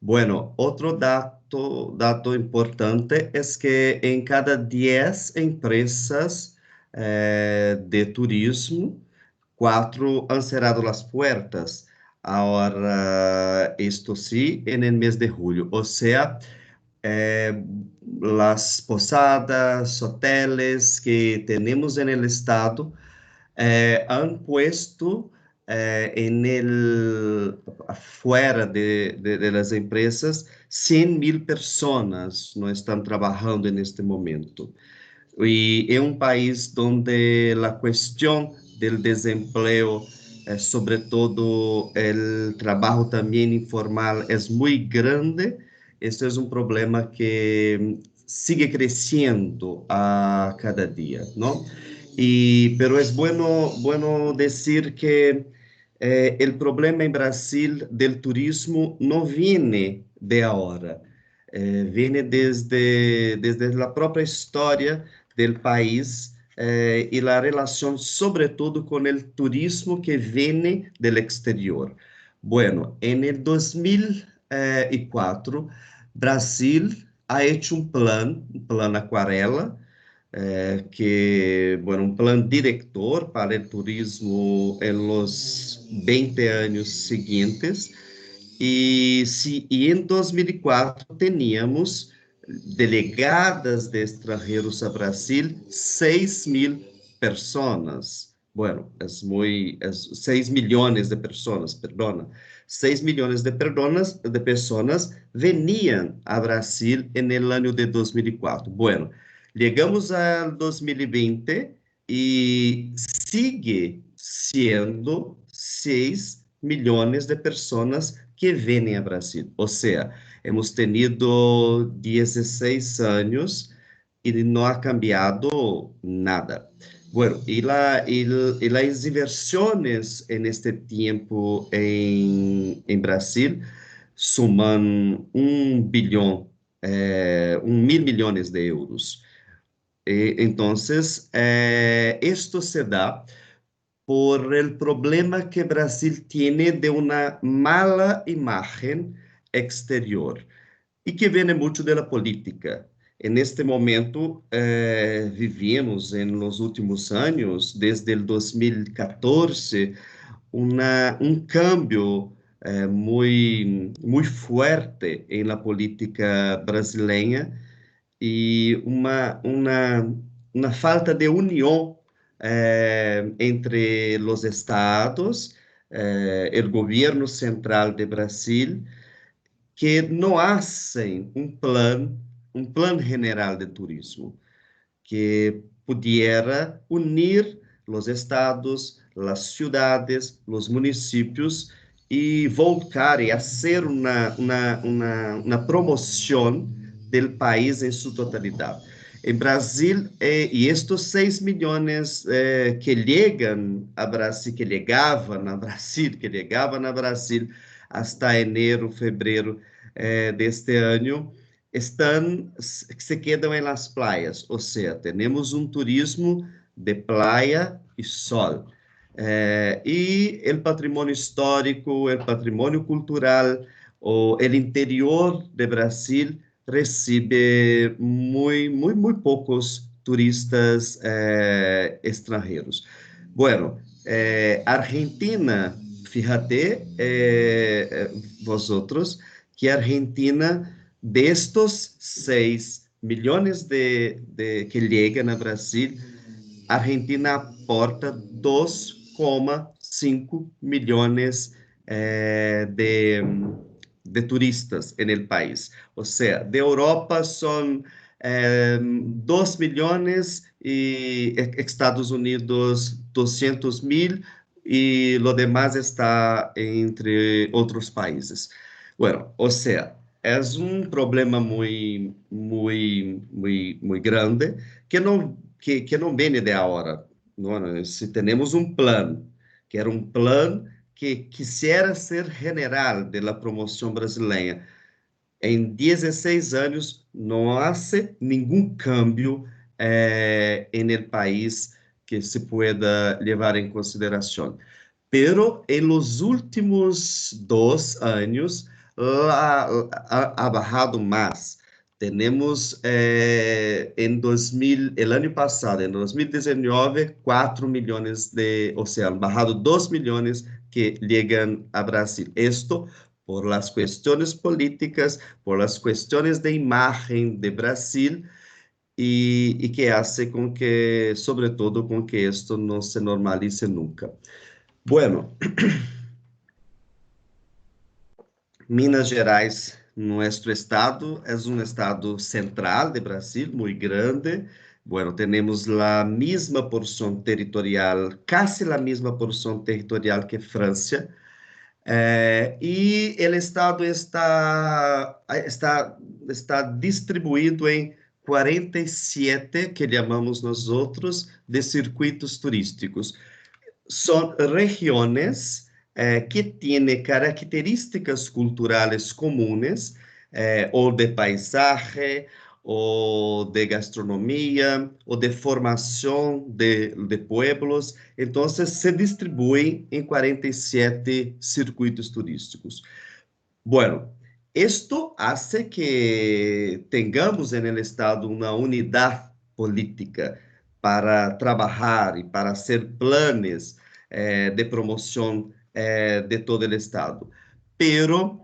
Bueno, outro dato importante é que em cada 10 empresas de turismo, 4 han cerrado as puertas. Ahora, esto sí, en el mes de julio. O sea, las posadas, hoteles que tenemos en el estado han puesto afuera de las empresas 100.000 personas no están trabajando en este momento. Y es un país donde la cuestión del desempleo, sobre todo el trabajo también informal, es muy grande. Este es un problema que sigue creciendo a cada día, ¿no? Pero es bueno decir que el problema en Brasil del turismo no viene de ahora, viene desde la propia historia del país y la relación sobre todo con el turismo que viene del exterior. Bueno, en el 2004, Brasil ha hecho un plan acuarela, un plan director para el turismo en los 20 años siguientes. E em 2004 teníamos delegadas de estrangeiros a Brasil 6.000 pessoas. Bueno, es 6 millones de personas, perdona. 6 millones de personas venían a Brasil en el año de 2004. Bueno, llegamos al 2020 y sigue siendo 6 millones de personas que vêm a Brasil. Ou seja, hemos tenido 16 anos e não ha cambiado nada. Bueno, y las inversiones en este tiempo en Brasil suman 1 bilhão, 1.000 millones de euros. Entonces, esto se da por el problema que Brasil tiene de una mala imagen exterior y que viene mucho de la política. En este momento, vivimos en los últimos años, desde el 2014, un cambio muy fuerte en la política brasileña y una falta de unión entre los estados, el gobierno central de Brasil, que não hacen um plano general de turismo, que pudiera unir los estados, las ciudades, los municipios y volcar y hacer una promoción del país en su totalidad. En Brasil, y estos 6 millones que llegan a Brasil, que llegaban a Brasil hasta enero, febrero de este año, se quedam em las playas, ou seja, temos um turismo de playa e sol. E o patrimônio histórico, o patrimônio cultural, o interior de Brasil recebe muito poucos turistas estrangeiros. Bueno, Argentina, fíjate, vosotros, que Argentina, de estos 6 millones que llegan a Brasil, Argentina aporta 2,5 millones de turistas en el país. O sea, de Europa son 2 millones y Estados Unidos 200.000 y lo demás está entre otros países. Bueno, o sea, es un problema muy grande que no viene de ahora. ¿No? Si tenemos un plan, que era un plan que quisiera ser general de la promoción brasileña, em 16 anos não há nenhum cambio no país que se pueda levar em consideração. Pero en los últimos 2 años ha bajado más. Tenemos el año pasado, en 2019, 4 millones o sea, han bajado 2 millones que llegan a Brasil. Esto por las cuestiones políticas, por las cuestiones de imagen de Brasil, y que hace con que, sobre todo, con que esto no se normalice nunca. Bueno, Minas Gerais, nuestro estado, es un estado central de Brasil, muy grande. Bueno, tenemos la misma porción territorial, casi la misma porción territorial que Francia. Y el estado está distribuido en 47, que llamamos nosotros, de circuitos turísticos. Son regiones que tienen características culturales comunes, o de paisaje, o de gastronomía, o de formación de pueblos. Entonces, se distribuyen en 47 circuitos turísticos. Bueno, esto hace que tengamos en el Estado una unidad política para trabajar y para hacer planes de promoción de todo el Estado. Pero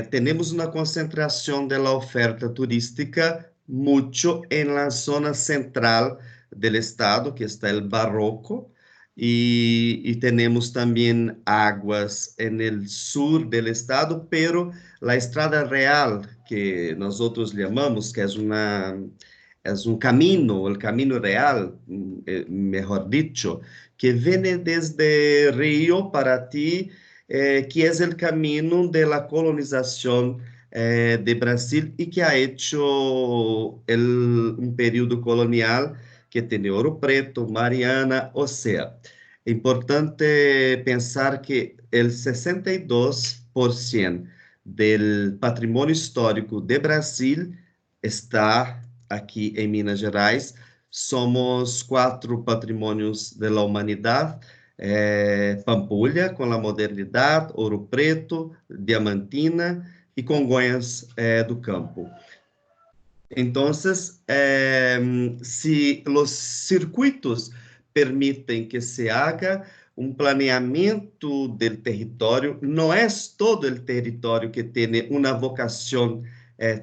tenemos una concentración de la oferta turística mucho en la zona central del Estado, que está el Barroco, y tenemos también aguas en el sur del Estado, pero la Estrada Real, que nosotros llamamos, que es un camino, el camino real, mejor dicho, que viene desde Río para ti, que es el camino de la colonización de Brasil y que ha hecho un periodo colonial que tiene Ouro Preto, Mariana, o sea, é importante pensar que el 62% del patrimonio histórico de Brasil está aqui em Minas Gerais. Somos 4 patrimônios de la humanidad: Pampulha, com a modernidade, Ouro Preto, Diamantina e Congonhas do Campo. Entonces, si los circuitos permiten que se haga um planeamento do território, não é todo o território que tem uma vocação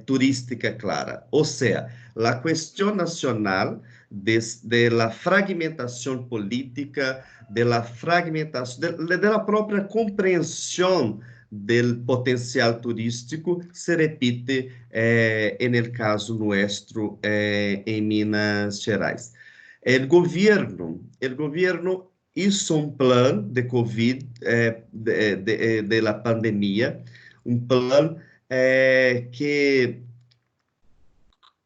turística clara. Ou seja, a questão nacional de la fragmentação política, de la fragmentação, de la própria compreensão do potencial turístico se repite no caso nosso em Minas Gerais. O governo hizo um plano de COVID, de la pandemia, um plano que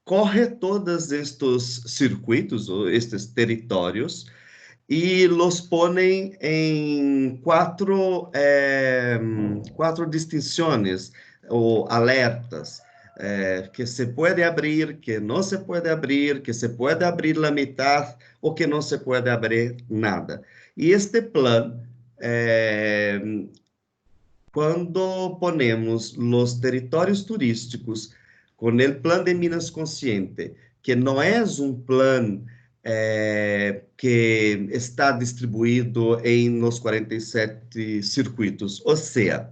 corre todos estes circuitos, ou estes territórios, e los ponem em quatro distinções ou alertas, que se pode abrir, que não se pode abrir, que se pode abrir a metade ou que não se pode abrir nada. E este plano, quando ponemos os territórios turísticos com o plano de Minas Consciente, que não é um plano que está distribuído em nos 47 circuitos. Ou seja,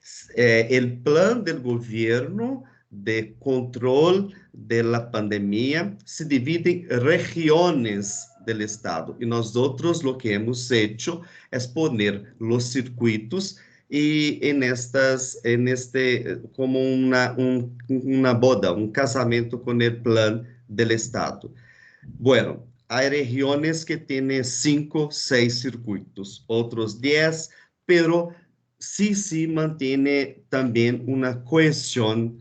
o plano do governo de controle da pandemia se divide em regiões do estado. E nós outros, o que hemos hecho é poner os circuitos e como uma boda, um casamento com o plano do estado. Bueno, há regiões que têm 5, 6 circuitos, outros 10, pero sí mantém também uma coesão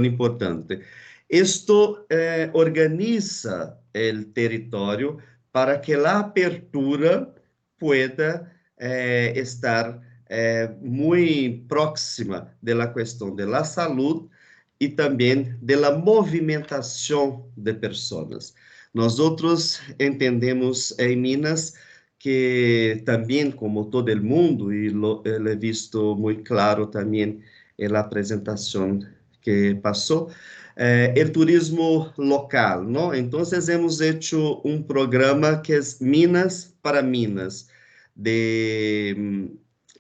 importante. Isto organiza o território para que a apertura pueda estar muito próxima da questão da saúde e também da movimentação de pessoas. Nós outros entendemos em Minas que também, como todo o mundo, e lo he visto muito claro também na apresentação que passou, o turismo local, não? Então, hemos hecho um programa que é Minas para Minas, de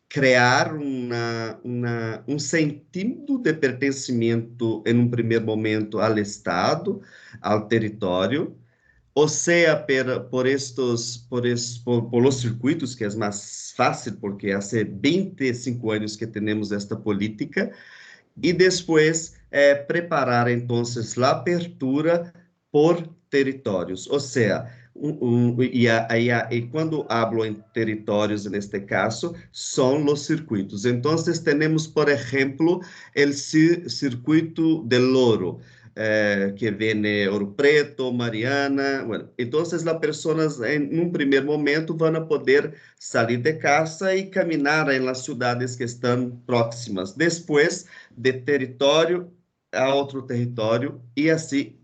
criar um sentido de pertencimento, em um primeiro momento, ao Estado, ao território, ou seja, por os circuitos, que é mais fácil, porque há 25 anos que temos esta política, e depois preparar, então, a abertura por territórios, ou seja, e quando hablo em territórios, neste caso, são os circuitos. Então, temos, por exemplo, o circuito del Ouro, que vem Ouro Preto, Mariana. Bueno, então, as pessoas, em um primeiro momento, vão poder sair de casa e caminhar nas cidades que estão próximas. Depois, de território a outro território, e assim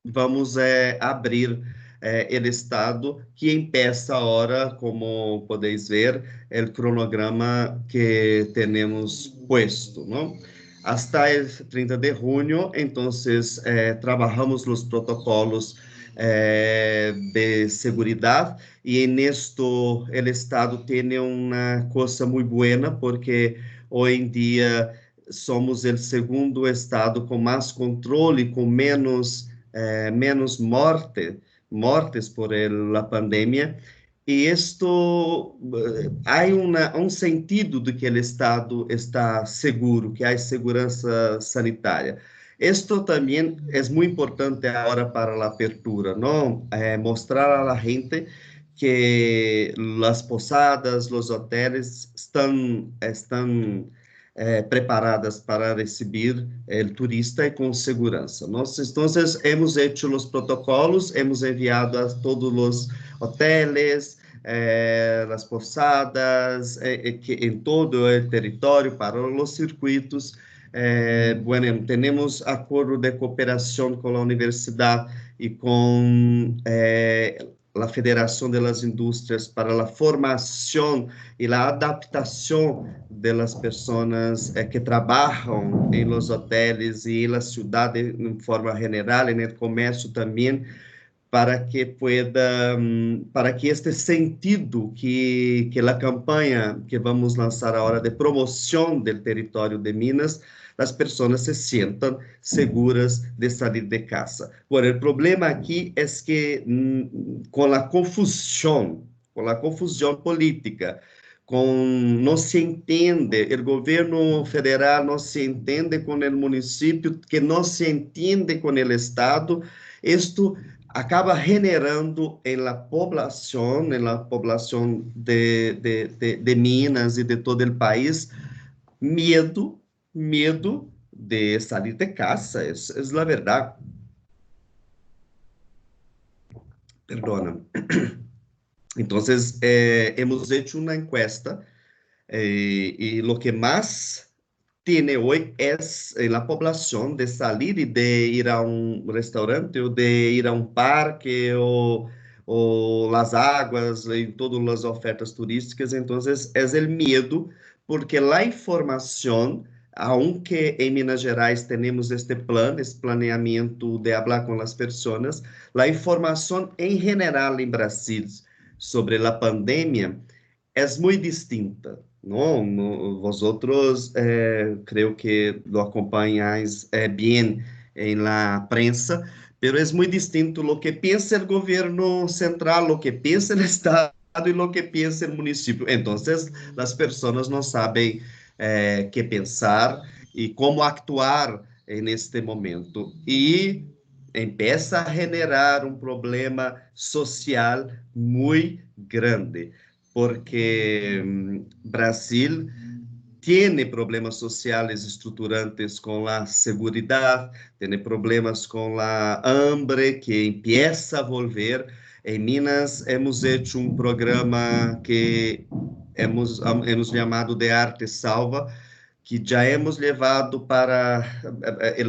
vamos abrir o estado, que empieza agora, como podeis ver, o cronograma que temos puesto, não? Hasta el 30 de junio, entonces trabajamos los protocolos de seguridad, y en esto el Estado tiene una cosa muy buena, porque hoy en día somos el segundo Estado com mais controle, com menos mortes por la pandemia, e isto há um sentido de que o Estado está seguro, que há segurança sanitária. Isto também é muito importante agora para a apertura, não? Mostrar à gente que as posadas, os hotéis estão preparadas para receber o turista e com segurança. Nós, então, hemos feito os protocolos, hemos enviado a todos os hotéis, as posadas, em todo o território, para os circuitos. Bueno, temos acordo de cooperação com a universidade e com a Federação das Indústrias para a formação e a adaptação das pessoas que trabalham em los hotéis e na cidade de forma geral, no comércio também, para que pueda, para que este sentido que a campanha que vamos lançar agora de promoção do território de Minas, as pessoas se sintam seguras de sair de casa. Bueno, o problema aqui é que com a confusão política, não se entende, o governo federal não se entende com o município, que não se entende com o Estado, isto acaba generando na população de Minas e de todo o país, medo de sair de casa, é a verdade. Perdona. Então, hemos hecho uma encuesta e o que mais tem hoje é a população de sair e de ir a restaurante ou de ir a parque ou as águas, em todas as ofertas turísticas. Então, é o medo, porque a informação, aunque em Minas Gerais temos este planeamento de falar com as pessoas, a informação em geral em Brasil sobre a pandemia é muito distinta. Não, vosotros creio que lo acompanháis bem na prensa, pero é muito distinto o que pensa o governo central, o que pensa o Estado e o que pensa o município. Então, as pessoas não sabem que pensar e como actuar neste momento. E empieza a generar um problema social muito grande, porque Brasil tem problemas sociais estruturantes com a segurança, tem problemas com a hambre que empieza a volver. Em Minas, hemos hecho um programa que hemos chamado de Arte Salva, que já hemos levado para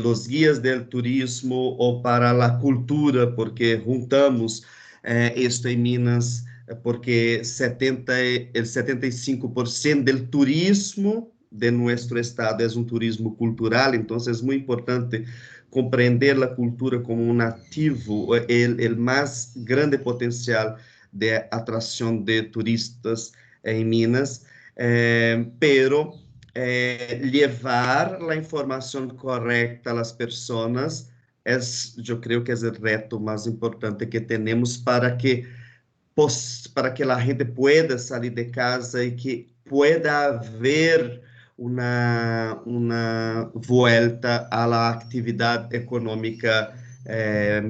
os guias do turismo ou para a cultura, porque juntamos isto em Minas, porque 75% do turismo de nosso estado é turismo cultural, então é muito importante compreender a cultura como um ativo, o mais grande potencial de atração de turistas em Minas, pero levar a informação correta às pessoas eu creio que é o reto mais importante que temos para que a gente pueda sair de casa e que pueda haver uma volta à atividade econômica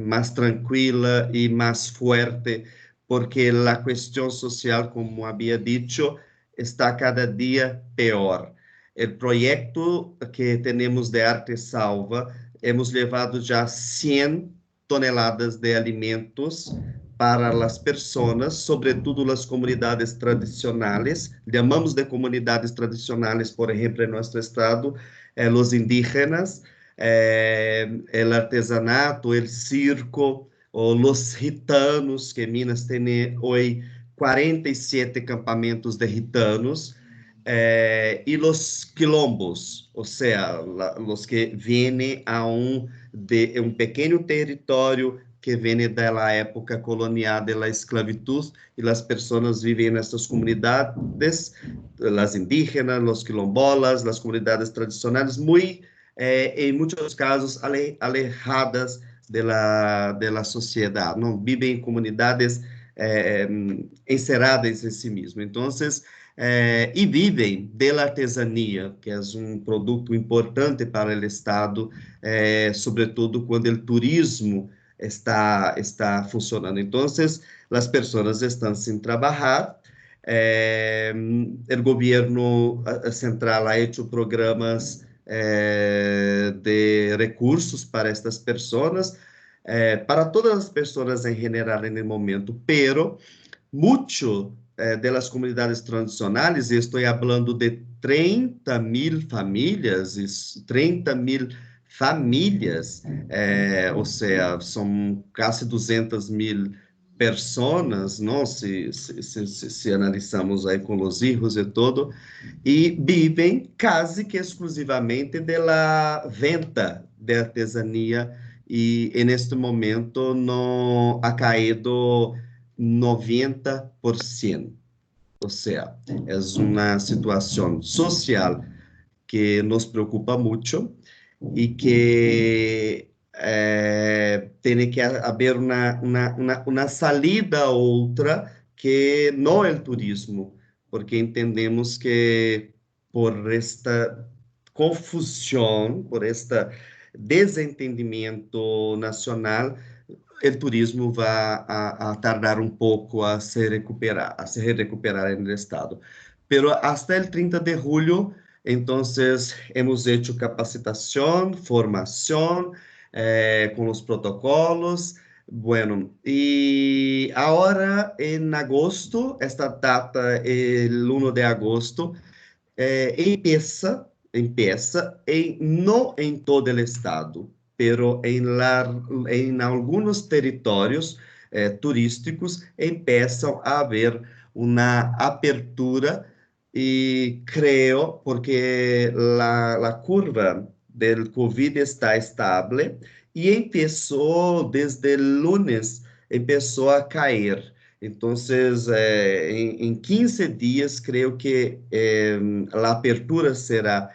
mais tranquila e mais forte, porque a questão social, como havia dito, está cada dia pior. O projeto que temos de Arte Salva, hemos levado já 100 toneladas de alimentos para as pessoas, sobretudo as comunidades tradicionais. Chamamos de comunidades tradicionais, por exemplo, em nosso estado, os indígenas, o artesanato, o circo, os gitanos, que Minas tem hoje 47 campamentos de gitanos, e os quilombos, ou seja, os que vêm de um pequeno território que vem da época colonial da esclavitud, e as pessoas vivem nessas comunidades, as indígenas, os quilombolas, as comunidades tradicionais, em muitos casos alejadas da sociedade, não vivem em comunidades encerradas em si mesmo. Então, e vivem da artesania, que é um produto importante para o Estado, sobretudo quando o turismo está funcionando. Então, as pessoas estão sem trabalhar, o governo central ha hecho programas de recursos para estas pessoas, para todas as pessoas em geral no momento, pero muito de las comunidades tradicionais, e estou falando de 30.000 famílias, 30.000 famílias, ou seja, são quase 200.000 pessoas, não? Se analisamos aí com os filhos e todo, e vivem quase que exclusivamente da venda de artesania e neste momento não ha caído 90%. Ou seja, é uma situação social que nos preocupa muito e que tem que haver uma salida outra que não é o turismo, porque entendemos que por esta confusão, por este desentendimento nacional, o turismo vai a tardar um pouco a se recuperar no estado. Pero hasta el 30 de julio, entonces hemos hecho capacitación, formación, con los protocolos. Bueno, y ahora en agosto, esta data, el 1 de agosto, empieza no em todo o estado, pero em alguns territórios turísticos empiezam a haver uma apertura e creio porque a curva del COVID está estable e começou desde o lunes, começou a cair. Então, em 15 dias, creio que a apertura será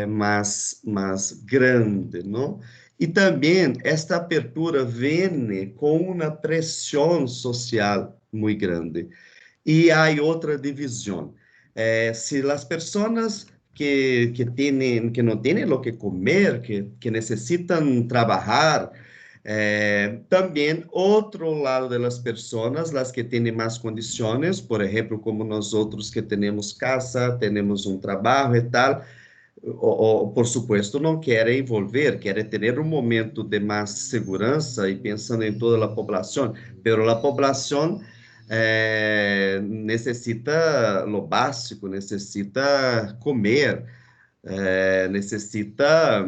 mais grande, não? E também esta apertura vem com uma pressão social muito grande. E há outra divisão. Se as pessoas que não têm o que comer, que necessitam trabalhar, também outro lado das pessoas, as que têm mais condições, por exemplo, como nós outros que temos casa, temos trabalho e tal, por supuesto, não querem envolver, querem ter momento de mais segurança e pensando em toda a população, mas a população necessita lo básico, necessita comer, necessita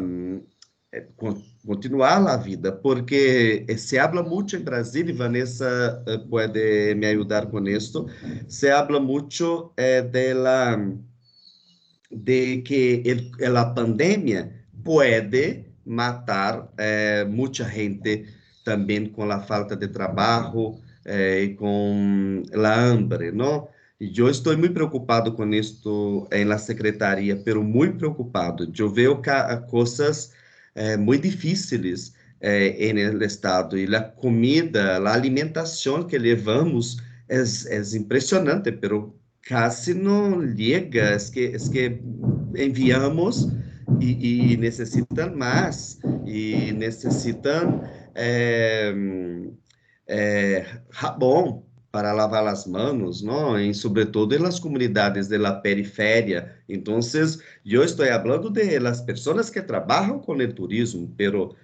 continuar a vida, porque se habla muito em Brasil, e Vanessa pode me ajudar com isto, se habla muito de que a pandemia pode matar muita gente também com a falta de trabalho e com a hambre, não? E eu estou muito preocupado com isto na secretaria, pero muito preocupado. Eu vejo coisas muito difíceis no estado e a comida, a alimentação que levamos é impressionante, pero casi não chega, que enviamos e necessitam mais, e necessitam jabón para lavar as manos, não? E sobretudo nas comunidades da periferia. Então, eu estou falando de las pessoas que trabalham com o turismo, pero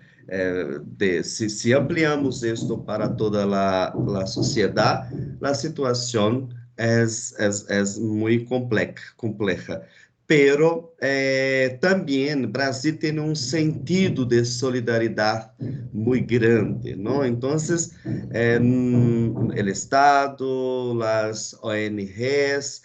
se ampliamos isto para toda a sociedade, a situação é muito complexa. Pero também Brasil tem sentido de solidariedade muito grande, não? Então, o Estado, as ONGs,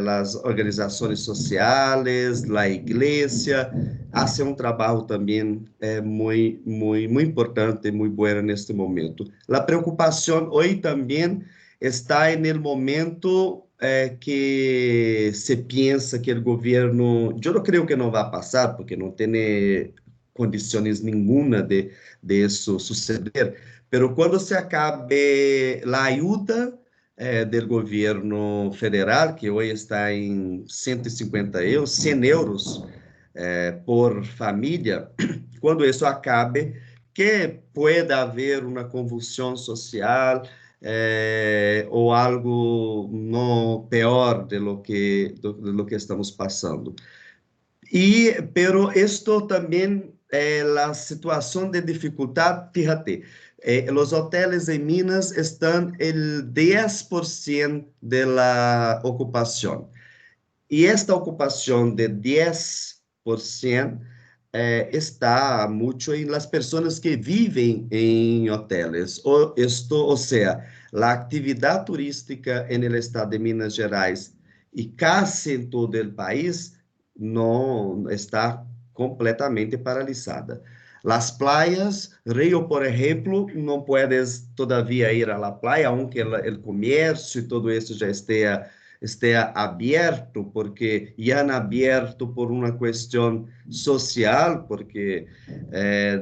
as organizações sociais, a igreja, fazem trabalho também muito importante, muito bom neste momento. A preocupação hoje também está no momento que se pensa que o governo, eu não creio que não vai passar, porque não tem condições nenhuma de isso suceder, mas quando se acabe a ajuda do governo federal, que hoje está em 150 euros, 100 euros por família, quando isso acabe, que pueda haver uma convulsão social, ou algo não pior de lo que estamos passando. Pero esto também a situação de dificuldade, fíjate, os hotéis em Minas estão el 10% da ocupação. E esta ocupação de 10% está muito em las pessoas que vivem em hotéis. Ou seja, a atividade turística no estado de Minas Gerais e quase em todo o país não está completamente paralisada. Las playas, Rio, por ejemplo, no puedes todavía ir a la playa, aunque el comercio y todo eso ya esté abierto, porque ya han abierto por una cuestión social, porque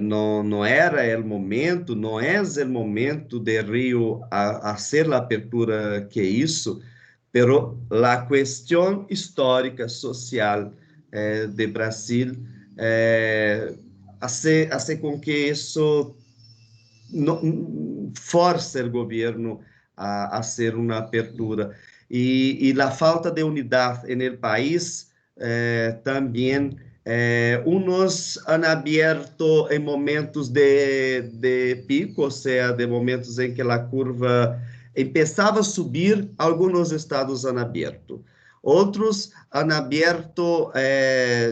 no era el momento, no es el momento de Rio a hacer la apertura que hizo, pero la cuestión histórica, social de Brasil hace com que isso force o governo a hacer uma apertura. E a falta de unidade no país também unos han abierto em momentos de pico, ou seja, de momentos em que a curva empezava a subir, alguns estados han abierto. Outros han abierto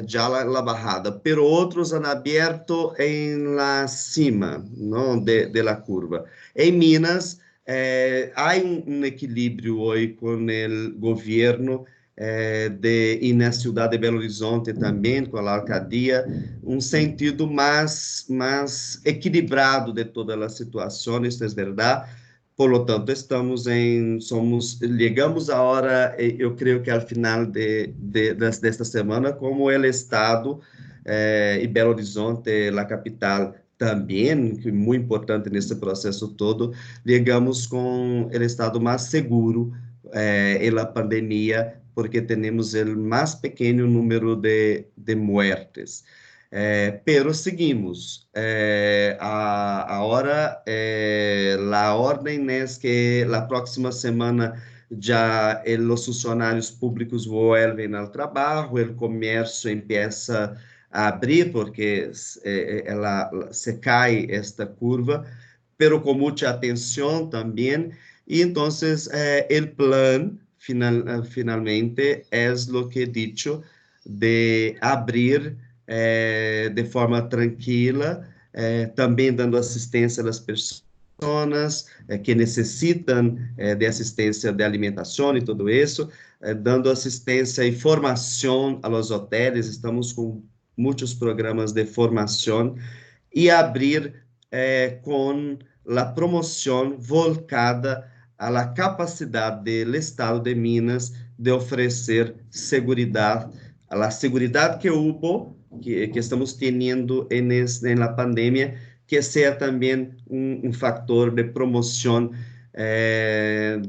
já la bajada, pero outros han abierto en la cima, ¿no? de la curva. Em Minas, há um equilíbrio hoje com o governo e na cidade de Belo Horizonte também, com a alcadia, um sentido mais equilibrado de toda a situação, isso é verdade. Por lo tanto, chegamos a hora, eu creio que ao final desta semana, como o Estado e Belo Horizonte, a capital, também, que é muito importante nesse processo todo, chegamos com o Estado mais seguro na pandemia, porque temos o mais pequeno número de muertes. Pero seguimos. Ahora la orden es que la próxima semana ya los funcionarios públicos vuelven al trabajo, el comercio empieza a abrir porque se cae esta curva, pero con mucha atención también. Y entonces el plan finalmente es lo que he dicho de abrir de forma tranquila, também dando assistência às pessoas que necessitam de assistência de alimentação e tudo isso, dando assistência e formação aos hotéis. Estamos com muitos programas de formação e abrir com a promoção voltada à capacidade do Estado de Minas de oferecer segurança, a segurança que houve, que estamos tendo na pandemia, que seja também um fator de promoção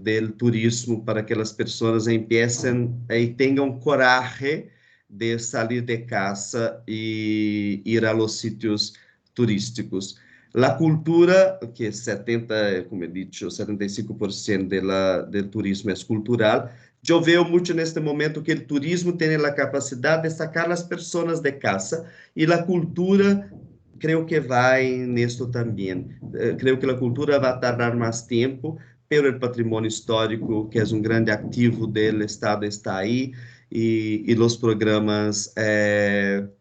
do turismo para que as pessoas empiecem e tenham coragem de sair de casa e ir a los sítios turísticos. A cultura, que 70, como eu disse, 75% do turismo é cultural. Eu vejo muito neste momento que o turismo tem a capacidade de sacar as pessoas de casa e a cultura, creio que vai nisto também. Creio que a cultura vai tardar mais tempo, pero o patrimônio histórico, que é um grande ativo do Estado, está aí e os programas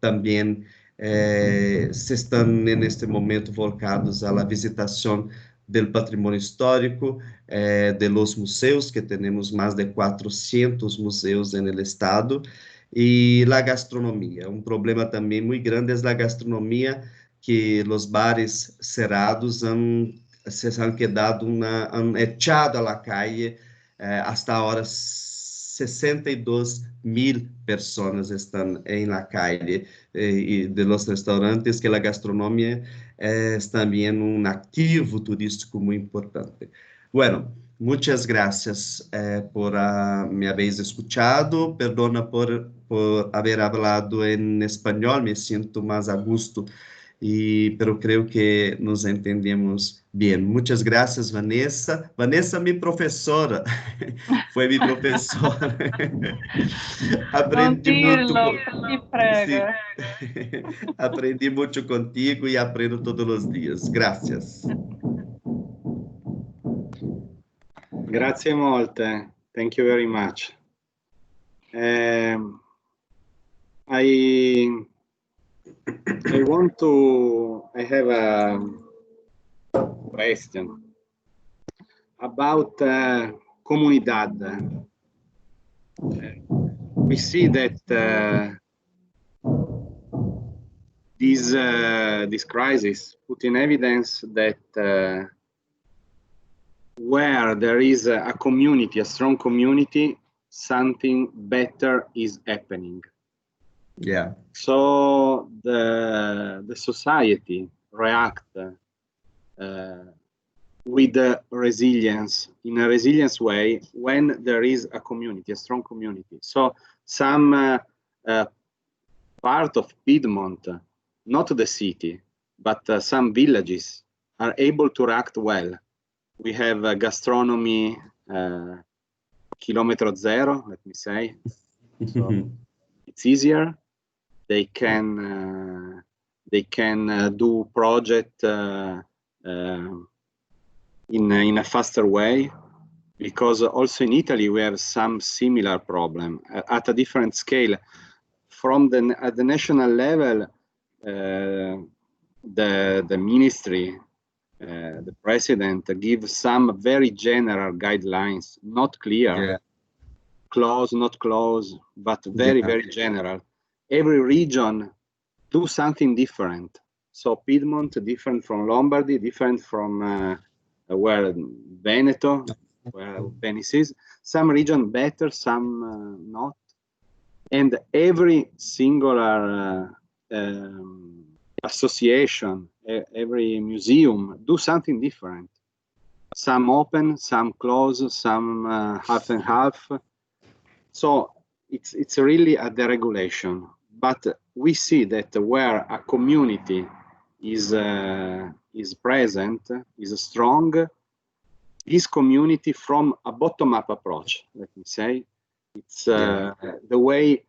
também se estão neste momento voltados à visitação do patrimônio histórico, de los museus, que temos mais de 400 museus no estado, e a gastronomia. Um problema também muito grande é a gastronomia, que os bares cerrados se han quedado, han echado a la calle, hasta ahora 62.000 pessoas estão em la calle, e de los restaurantes, que a gastronomia é também um ativo turístico muito importante. Bueno, muchas gracias por me habéis escuchado. Perdona por haber hablado en español, me siento más a gusto, pero creo que nos entendemos bien. Muchas gracias, Vanessa. Vanessa, mi profesora, fue mi profesora. Aprendi muito. Aprendi muito contigo e aprendo todos os dias. Gracias. Grazie molte. Thank you very much. I have a question about comunidad. We see that this crisis put in evidence that where there is a community, a strong community, something better is happening. Yeah. So the society react with resilience, in a resilience way, when there is a community, a strong community. So some part of Piedmont, not the city, but some villages are able to react well. We have gastronomy, kilometro zero, let me say. So it's easier. They can do project in a faster way, because also in Italy we have some similar problem at a different scale. At the national level, the ministry, the president gives some very general guidelines, not clear, Yeah. close, not close, but very, very general. Every region do something different. So Piedmont different from Lombardy, different from where Veneto, where Venice is. Some region better, some not. And every singular association, every museum do something different. Some open, some close, some half and half. So it's really a deregulation. But we see that where a community is present, is strong, this community from a bottom-up approach, let me say, it's the way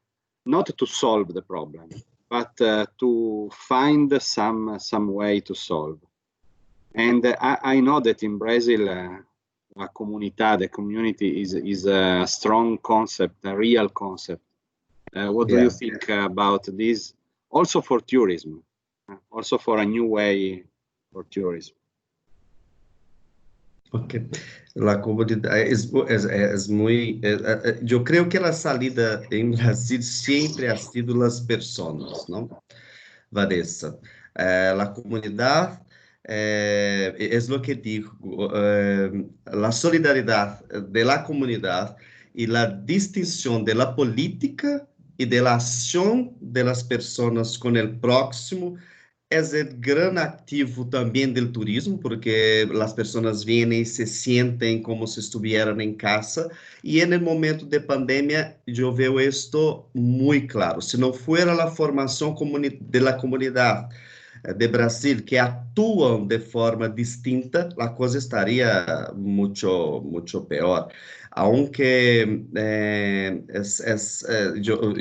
not to solve the problem, but to find some way to solve. And I know that in Brazil, la comunità, the community is a strong concept, a real concept. What do you think about this? Also for tourism, also for a new way for tourism. Ok, la comunidad es muy, yo creo que la salida en Brasil siempre ha sido las personas, ¿no? Vanessa, la comunidad es lo que digo, la solidaridad de la comunidad y la distinción de la política y de la acción de las personas con el próximo es el gran activo también del turismo, porque las personas vienen y se sienten como si estuvieran en casa. Y en el momento de pandemia, yo veo esto muy claro. Si no fuera la formación de la comunidad de Brasil, que actúan de forma distinta, la cosa estaría mucho, mucho peor. Aunque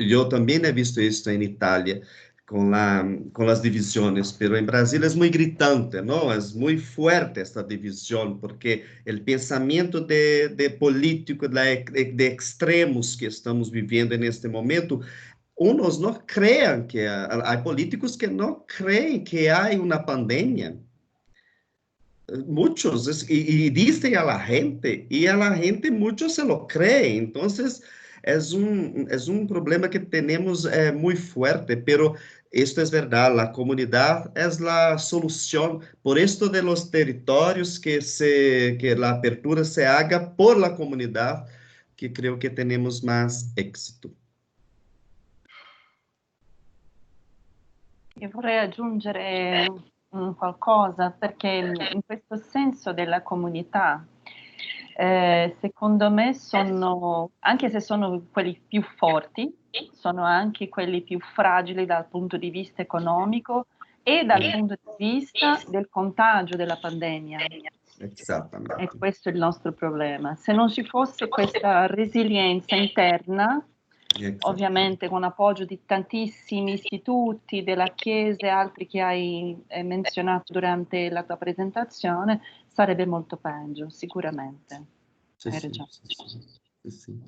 yo también he visto esto en Italia, con las divisiones, pero en Brasil es muy gritante, ¿no? Es muy fuerte esta división, porque el pensamiento de político, de extremos que estamos viviendo en este momento, unos no crean que hay políticos que no creen que hay una pandemia. Muchos, y dicen a la gente, y a la gente muchos se lo creen. Entonces, es un problema que tenemos muy fuerte, pero esto es verdad, la comunidad es la solución. Por esto de los territorios que la apertura se haga por la comunidad, que creo que tenemos más éxito. Io vorrei aggiungere qualcosa, perché in questo senso della comunità, secondo me sono, anche se sono quelli più forti, sono anche quelli più fragili dal punto di vista economico e dal punto di vista del contagio della pandemia. Esattamente. E questo è il nostro problema. Se non ci fosse questa resilienza interna, ovviamente con appoggio di tantissimi istituti, della Chiesa e altri che hai menzionato durante la tua presentazione, sarebbe molto peggio, sicuramente. Hai ragione. Sí.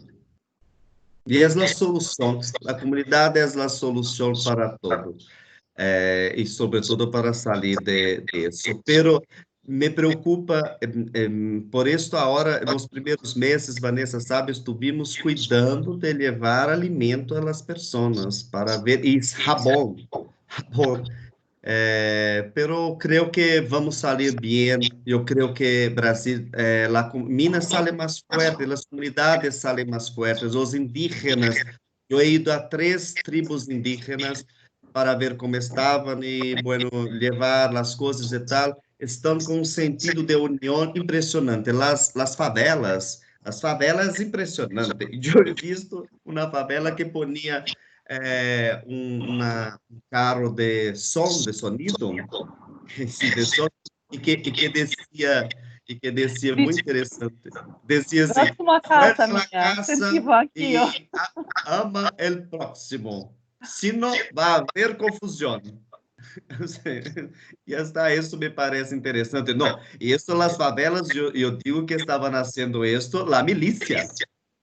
Y es la solución, la comunidad es la solución para todo, y sobre todo para salir de eso. Pero me preocupa, por esto ahora, en los primeros meses, Vanessa, sabe, estuvimos cuidando de llevar alimento a las personas para ver, y jabón, Pero creo que vamos salir bien. Yo creo que Brasil, Minas sale más fuerte, las comunidades salen más fuertes, los indígenas. Yo he ido a 3 tribus indígenas para ver cómo estaban y, bueno, llevar las cosas y tal. Están con un sentido de unión impresionante. Las favelas es impresionante. Yo he visto una favela que ponía un carro de sonido, sí, de som, e que descia muito interessante. Descia assim, Próxima vuelva casa a minha, casa sempre vou aqui, ó. e ama el próximo. Se não, vai haver confusão. E hasta isso me parece interessante. Não, isso las favelas, eu digo que estava nascendo esto, la milícia.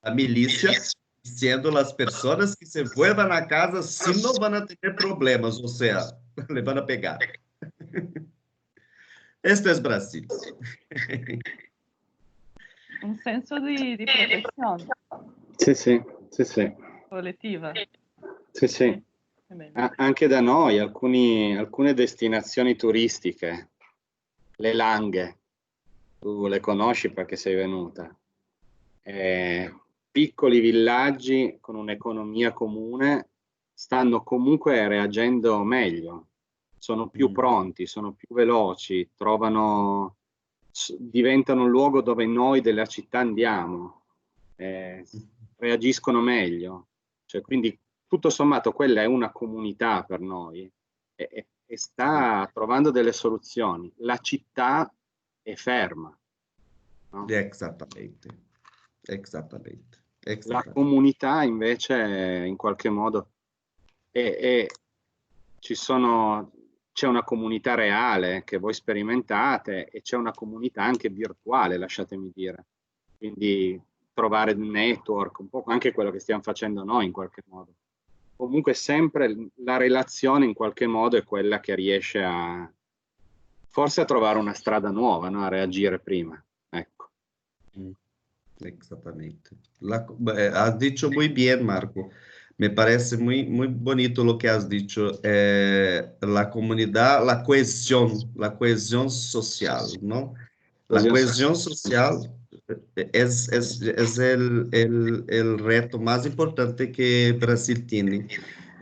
A milícia sendo as pessoas que se vuelvan a casa se não vão ter problemas, ou seja, le van a pegar. Este é Brasil. Un senso di protezione Sì. collettiva. Sì. Anche da noi alcune destinazioni turistiche, le Langhe, tu le conosci perché sei venuta, piccoli villaggi con un'economia comune stanno comunque reagendo meglio, sono più pronti, sono più veloci, diventano un luogo dove noi della città andiamo, reagiscono meglio, cioè, quindi tutto sommato quella è una comunità per noi e sta trovando delle soluzioni. La città è ferma. No? Esattamente. La comunità invece in qualche modo c'è una comunità reale che voi sperimentate e c'è una comunità anche virtuale, lasciatemi dire. Quindi trovare network, un po' anche quello che stiamo facendo noi in qualche modo. Comunque sempre la relazione in qualche modo è quella che riesce forse a trovare una strada nuova, no? A reagire prima. Ecco. Exactamente. Has dicho muy bien, Marco. Me parece muy, muy bonito lo que has dicho. La comunidad, la cohesión social, ¿no? La cohesión social es el reto más importante que Brasil tiene.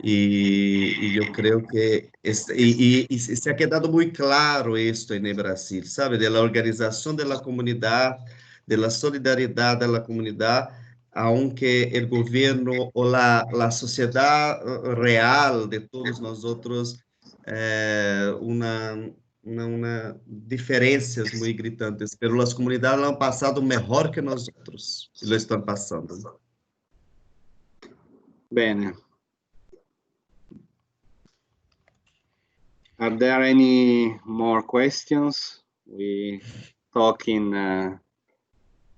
Y yo creo que se ha quedado muy claro esto en el Brasil, ¿sabe? De la organización de la comunidad, de la solidaridad de la comunidad, aunque el gobierno o la sociedad real de todos nosotros, una diferencias muy gritantes, pero las comunidades lo han pasado mejor que nosotros, y lo están pasando. Bene. Are there any more questions? We talk in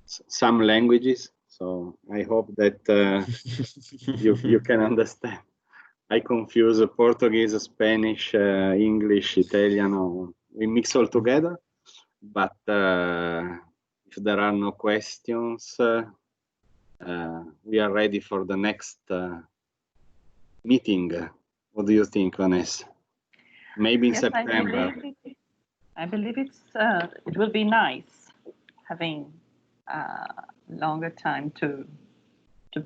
some languages, so I hope that you can understand. I confuse Portuguese, Spanish, English, Italian, we mix all together, but if there are no questions, we are ready for the next meeting. What do you think, Vanessa? Maybe in September. I believe it will be nice having longer time to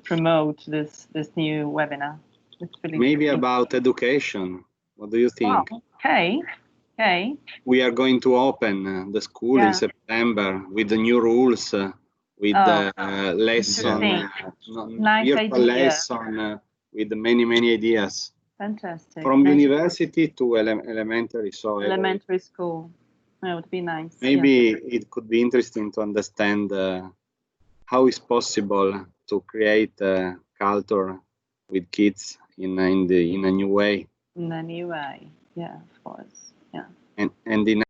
promote this new webinar. Maybe about education. What do you think? Wow. Okay. We are going to open the school in September with the new rules, with the lesson, virtual lesson, with many ideas. Fantastic. From university to elementary. So elementary school. That would be nice. Maybe it could be interesting to understand how it's possible to create culture with kids in a new way. In a new way, yeah, of course, yeah. And in